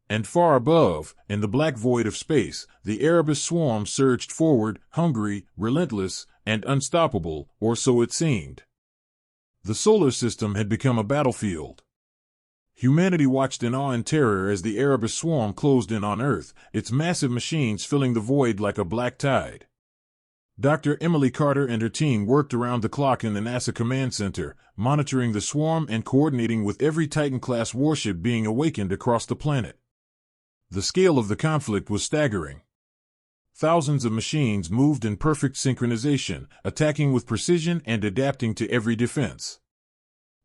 And far above, in the black void of space, the Erebus swarm surged forward, hungry, relentless, and unstoppable, or so it seemed. The solar system had become a battlefield. Humanity watched in awe and terror as the Erebus swarm closed in on Earth, its massive machines filling the void like a black tide. Dr. Emily Carter and her team worked around the clock in the NASA Command Center, monitoring the swarm and coordinating with every Titan-class warship being awakened across the planet. The scale of the conflict was staggering. Thousands of machines moved in perfect synchronization, attacking with precision and adapting to every defense.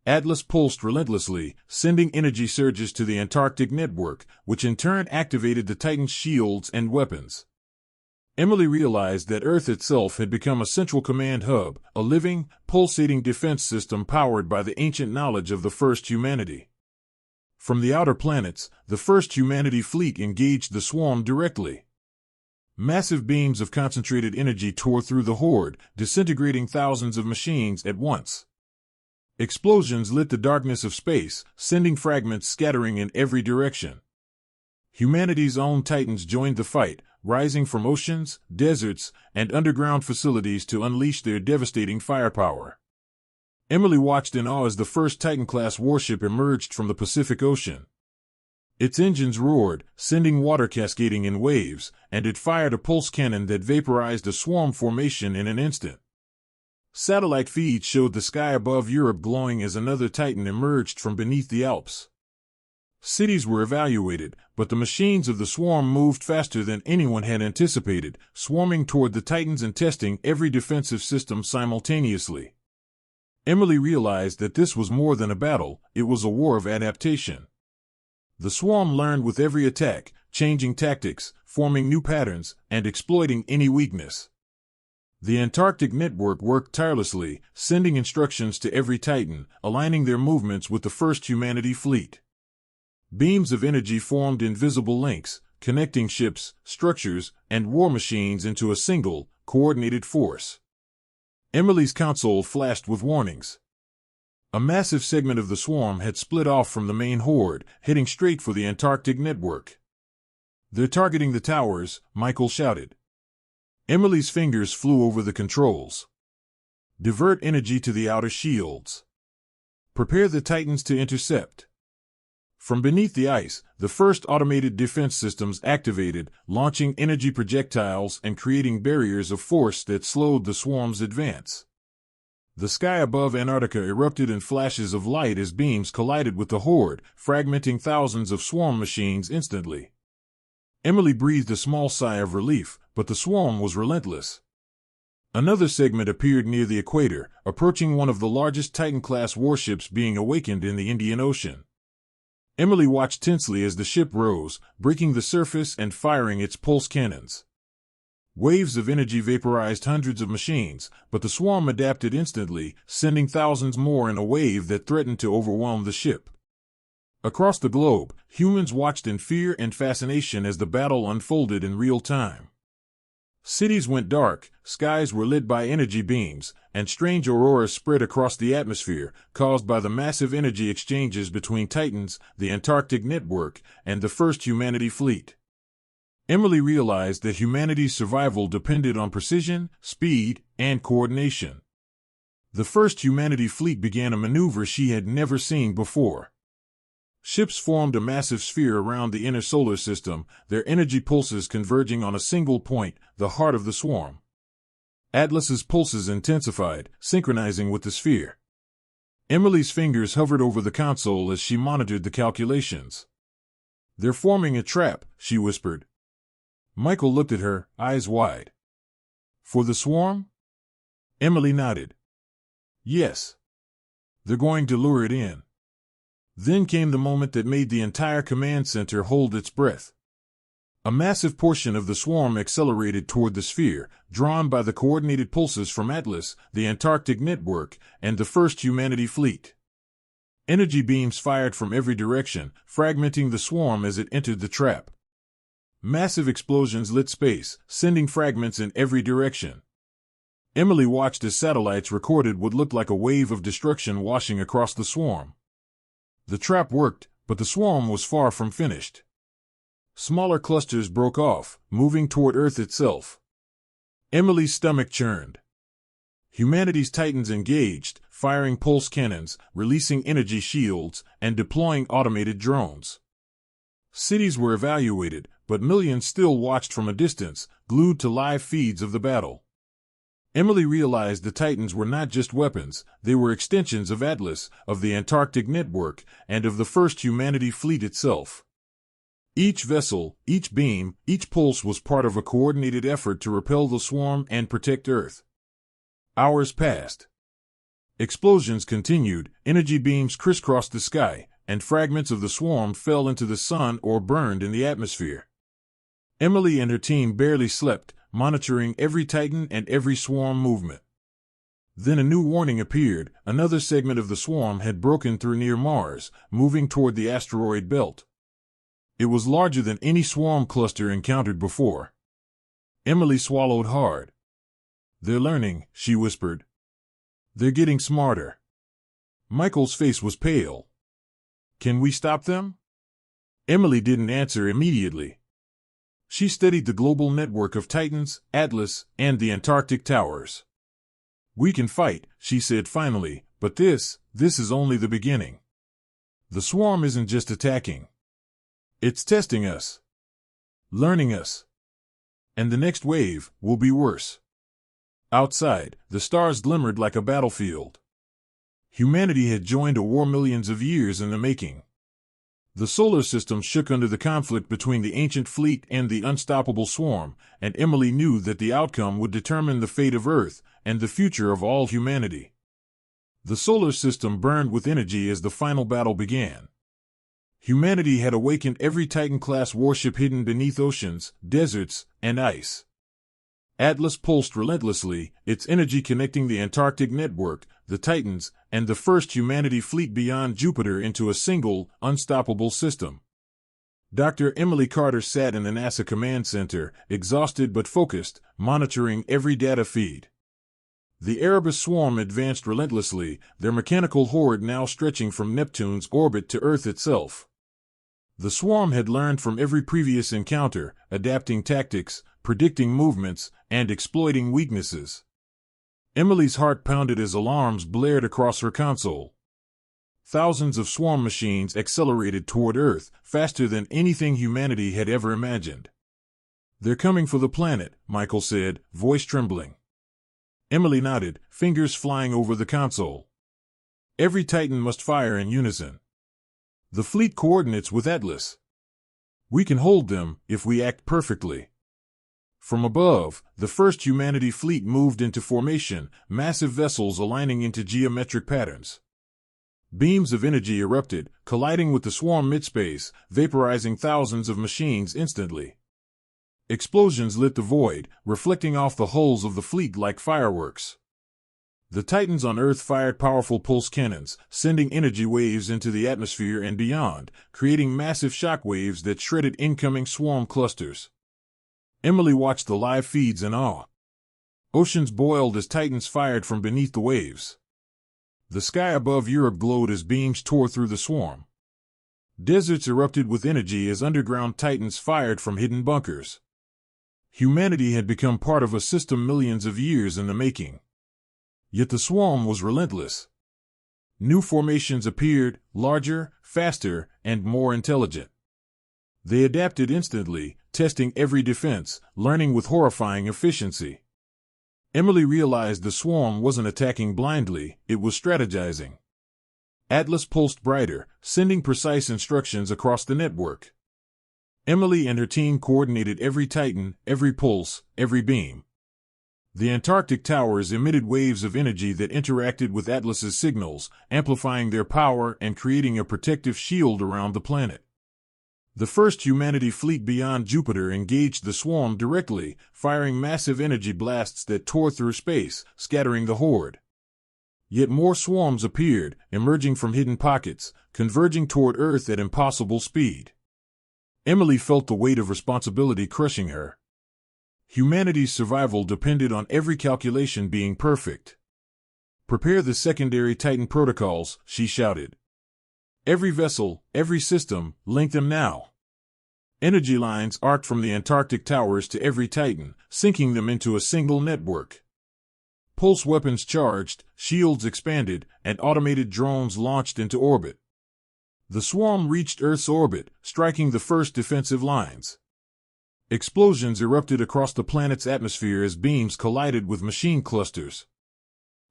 Atlas pulsed relentlessly, sending energy surges to the Antarctic network, which in turn activated the Titan's shields and weapons. Emily realized that Earth itself had become a central command hub, a living, pulsating defense system powered by the ancient knowledge of the first humanity. From the outer planets, the first humanity fleet engaged the swarm directly. Massive beams of concentrated energy tore through the horde, disintegrating thousands of machines at once. Explosions lit the darkness of space, sending fragments scattering in every direction. Humanity's own Titans joined the fight, rising from oceans, deserts, and underground facilities to unleash their devastating firepower. Emily watched in awe as the first Titan-class warship emerged from the Pacific Ocean. Its engines roared, sending water cascading in waves, and it fired a pulse cannon that vaporized a swarm formation in an instant. Satellite feeds showed the sky above Europe glowing as another Titan emerged from beneath the Alps. Cities were evacuated, but the machines of the swarm moved faster than anyone had anticipated, swarming toward the Titans and testing every defensive system simultaneously. Emily realized that this was more than a battle, it was a war of adaptation. The swarm learned with every attack, changing tactics, forming new patterns, and exploiting any weakness. The Antarctic network worked tirelessly, sending instructions to every Titan, aligning their movements with the first humanity fleet. Beams of energy formed invisible links, connecting ships, structures, and war machines into a single, coordinated force. Emily's console flashed with warnings. A massive segment of the swarm had split off from the main horde, heading straight for the Antarctic network. "They're targeting the towers," Michael shouted. Emily's fingers flew over the controls. "Divert energy to the outer shields. Prepare the Titans to intercept." From beneath the ice, the first automated defense systems activated, launching energy projectiles and creating barriers of force that slowed the swarm's advance. The sky above Antarctica erupted in flashes of light as beams collided with the horde, fragmenting thousands of swarm machines instantly. Emily breathed a small sigh of relief, but the swarm was relentless. Another segment appeared near the equator, approaching one of the largest Titan-class warships being awakened in the Indian Ocean. Emily watched tensely as the ship rose, breaking the surface and firing its pulse cannons. Waves of energy vaporized hundreds of machines, but the swarm adapted instantly, sending thousands more in a wave that threatened to overwhelm the ship. Across the globe, humans watched in fear and fascination as the battle unfolded in real time. Cities went dark, skies were lit by energy beams, and strange auroras spread across the atmosphere, caused by the massive energy exchanges between Titans, the Antarctic network, and the first humanity fleet. Emily realized that humanity's survival depended on precision, speed, and coordination. The first humanity fleet began a maneuver she had never seen before. Ships formed a massive sphere around the inner solar system, their energy pulses converging on a single point, the heart of the swarm. Atlas's pulses intensified, synchronizing with the sphere. Emily's fingers hovered over the console as she monitored the calculations. "They're forming a trap," she whispered. Michael looked at her, eyes wide. "For the swarm?" Emily nodded. "Yes. They're going to lure it in." Then came the moment that made the entire command center hold its breath. A massive portion of the swarm accelerated toward the sphere, drawn by the coordinated pulses from Atlas, the Antarctic network, and the first humanity fleet. Energy beams fired from every direction, fragmenting the swarm as it entered the trap. Massive explosions lit space, sending fragments in every direction. Emily watched as satellites recorded what looked like a wave of destruction washing across the swarm. The trap worked, but the swarm was far from finished. Smaller clusters broke off, moving toward Earth itself. Emily's stomach churned. Humanity's titans engaged, firing pulse cannons, releasing energy shields, and deploying automated drones. Cities were evacuated, but millions still watched from a distance, glued to live feeds of the battle. Emily realized the Titans were not just weapons, they were extensions of Atlas, of the Antarctic network, and of the first humanity fleet itself. Each vessel, each beam, each pulse was part of a coordinated effort to repel the swarm and protect Earth. Hours passed. Explosions continued, energy beams crisscrossed the sky, and fragments of the swarm fell into the sun or burned in the atmosphere. Emily and her team barely slept, monitoring every Titan and every swarm movement. Then a new warning appeared. Another segment of the swarm had broken through near Mars, moving toward the asteroid belt. It was larger than any swarm cluster encountered before. Emily swallowed hard. "They're learning," she whispered. "They're getting smarter." Michael's face was pale. "Can we stop them?" Emily didn't answer immediately. She studied the global network of Titans, Atlas, and the Antarctic towers. "We can fight," she said finally, "but this is only the beginning. The swarm isn't just attacking. It's testing us. Learning us. And the next wave will be worse." Outside, the stars glimmered like a battlefield. Humanity had joined a war millions of years in the making. The solar system shook under the conflict between the ancient fleet and the unstoppable swarm, and Emily knew that the outcome would determine the fate of Earth and the future of all humanity. The solar system burned with energy as the final battle began. Humanity had awakened every Titan-class warship hidden beneath oceans, deserts, and ice. Atlas pulsed relentlessly, its energy connecting the Antarctic network, the Titans, and the first humanity fleet beyond Jupiter into a single, unstoppable system. Dr. Emily Carter sat in the NASA Command Center, exhausted but focused, monitoring every data feed. The Erebus swarm advanced relentlessly, their mechanical horde now stretching from Neptune's orbit to Earth itself. The swarm had learned from every previous encounter, adapting tactics, predicting movements, and exploiting weaknesses. Emily's heart pounded as alarms blared across her console. Thousands of swarm machines accelerated toward Earth, faster than anything humanity had ever imagined. "They're coming for the planet," Michael said, voice trembling. Emily nodded, fingers flying over the console. "Every Titan must fire in unison. The fleet coordinates with Atlas. We can hold them if we act perfectly." From above, the first humanity fleet moved into formation, massive vessels aligning into geometric patterns. Beams of energy erupted, colliding with the swarm midspace, vaporizing thousands of machines instantly. Explosions lit the void, reflecting off the hulls of the fleet like fireworks. The Titans on Earth fired powerful pulse cannons, sending energy waves into the atmosphere and beyond, creating massive shock waves that shredded incoming swarm clusters. Emily watched the live feeds in awe. Oceans boiled as Titans fired from beneath the waves. The sky above Europe glowed as beams tore through the swarm. Deserts erupted with energy as underground Titans fired from hidden bunkers. Humanity had become part of a system millions of years in the making. Yet the swarm was relentless. New formations appeared, larger, faster, and more intelligent. They adapted instantly, testing every defense, learning with horrifying efficiency. Emily realized the swarm wasn't attacking blindly, it was strategizing. Atlas pulsed brighter, sending precise instructions across the network. Emily and her team coordinated every Titan, every pulse, every beam. The Antarctic towers emitted waves of energy that interacted with Atlas's signals, amplifying their power and creating a protective shield around the planet. The first humanity fleet beyond Jupiter engaged the swarm directly, firing massive energy blasts that tore through space, scattering the horde. Yet more swarms appeared, emerging from hidden pockets, converging toward Earth at impossible speed. Emily felt the weight of responsibility crushing her. Humanity's survival depended on every calculation being perfect. "Prepare the secondary Titan protocols," she shouted. "Every vessel, every system, link them now." Energy lines arced from the Antarctic towers to every Titan, syncing them into a single network. Pulse weapons charged, shields expanded, and automated drones launched into orbit. The swarm reached Earth's orbit, striking the first defensive lines. Explosions erupted across the planet's atmosphere as beams collided with machine clusters.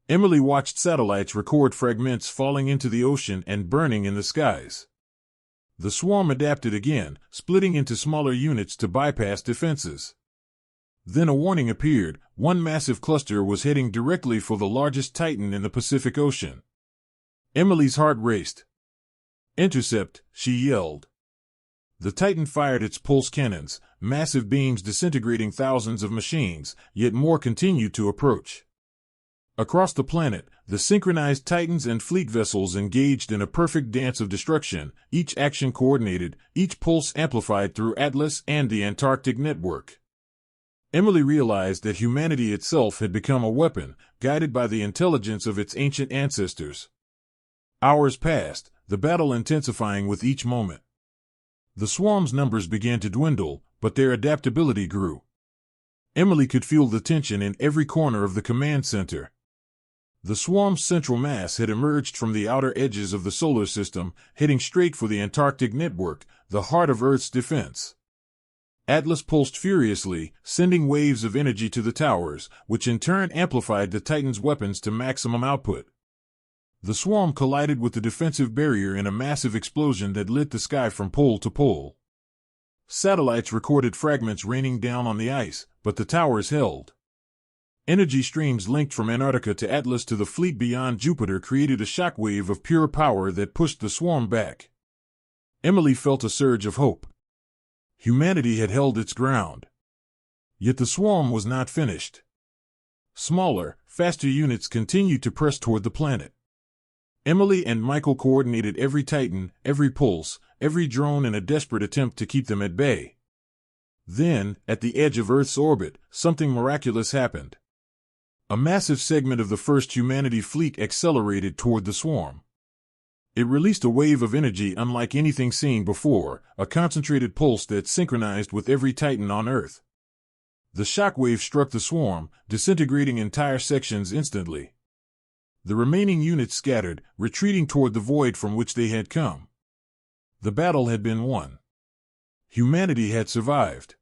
Emily watched satellites record fragments falling into the ocean and burning in the skies. The swarm adapted again, splitting into smaller units to bypass defenses. Then a warning appeared. One massive cluster was heading directly for the largest Titan in the Pacific Ocean. Emily's heart raced. "Intercept," she yelled. The Titan fired its pulse cannons, massive beams disintegrating thousands of machines, yet more continued to approach. Across the planet, the synchronized Titans and fleet vessels engaged in a perfect dance of destruction, each action coordinated, each pulse amplified through Atlas and the Antarctic network. Emily realized that humanity itself had become a weapon, guided by the intelligence of its ancient ancestors. Hours passed, the battle intensifying with each moment. The swarm's numbers began to dwindle, but their adaptability grew. Emily could feel the tension in every corner of the command center. The swarm's central mass had emerged from the outer edges of the solar system, heading straight for the Antarctic network, the heart of Earth's defense. Atlas pulsed furiously, sending waves of energy to the towers, which in turn amplified the Titan's weapons to maximum output. The swarm collided with the defensive barrier in a massive explosion that lit the sky from pole to pole. Satellites recorded fragments raining down on the ice, but the towers held. Energy streams linked from Antarctica to Atlas to the fleet beyond Jupiter created a shockwave of pure power that pushed the swarm back. Emily felt a surge of hope. Humanity had held its ground. Yet the swarm was not finished. Smaller, faster units continued to press toward the planet. Emily and Michael coordinated every Titan, every pulse, every drone in a desperate attempt to keep them at bay. Then, at the edge of Earth's orbit, something miraculous happened. A massive segment of the first humanity fleet accelerated toward the swarm. It released a wave of energy unlike anything seen before, a concentrated pulse that synchronized with every Titan on Earth. The shockwave struck the swarm, disintegrating entire sections instantly. The remaining units scattered, retreating toward the void from which they had come. The battle had been won. Humanity had survived.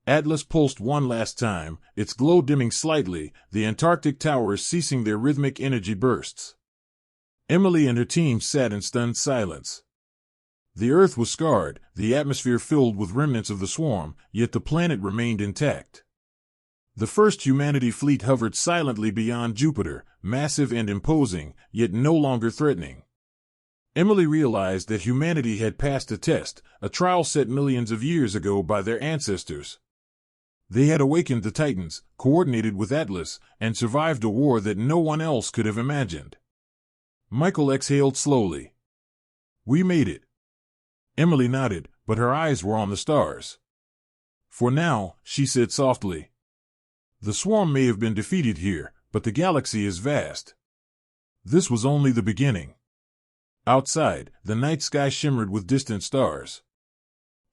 Atlas pulsed one last time, its glow dimming slightly, the Antarctic towers ceasing their rhythmic energy bursts. Emily and her team sat in stunned silence. The Earth was scarred, the atmosphere filled with remnants of the swarm, yet the planet remained intact. The first humanity fleet hovered silently beyond Jupiter, massive and imposing, yet no longer threatening. Emily realized that humanity had passed a test, a trial set millions of years ago by their ancestors. They had awakened the Titans, coordinated with Atlas, and survived a war that no one else could have imagined. Michael exhaled slowly. "We made it." Emily nodded, but her eyes were on the stars. "For now," she said softly. "The swarm may have been defeated here, but the galaxy is vast." This was only the beginning. Outside, the night sky shimmered with distant stars.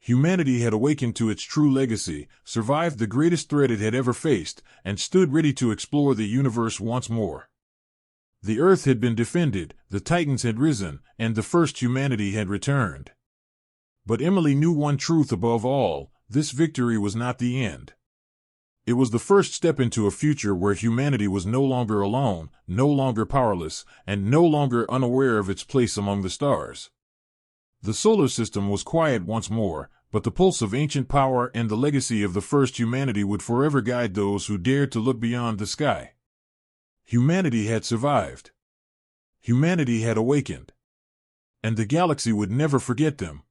Humanity had awakened to its true legacy, survived the greatest threat it had ever faced, and stood ready to explore the universe once more. The Earth had been defended, the Titans had risen, and the first humanity had returned. But Emily knew one truth above all: this victory was not the end. It was the first step into a future where humanity was no longer alone, no longer powerless, and no longer unaware of its place among the stars. The solar system was quiet once more, but the pulse of ancient power and the legacy of the first humanity would forever guide those who dared to look beyond the sky. Humanity had survived. Humanity had awakened. And the galaxy would never forget them.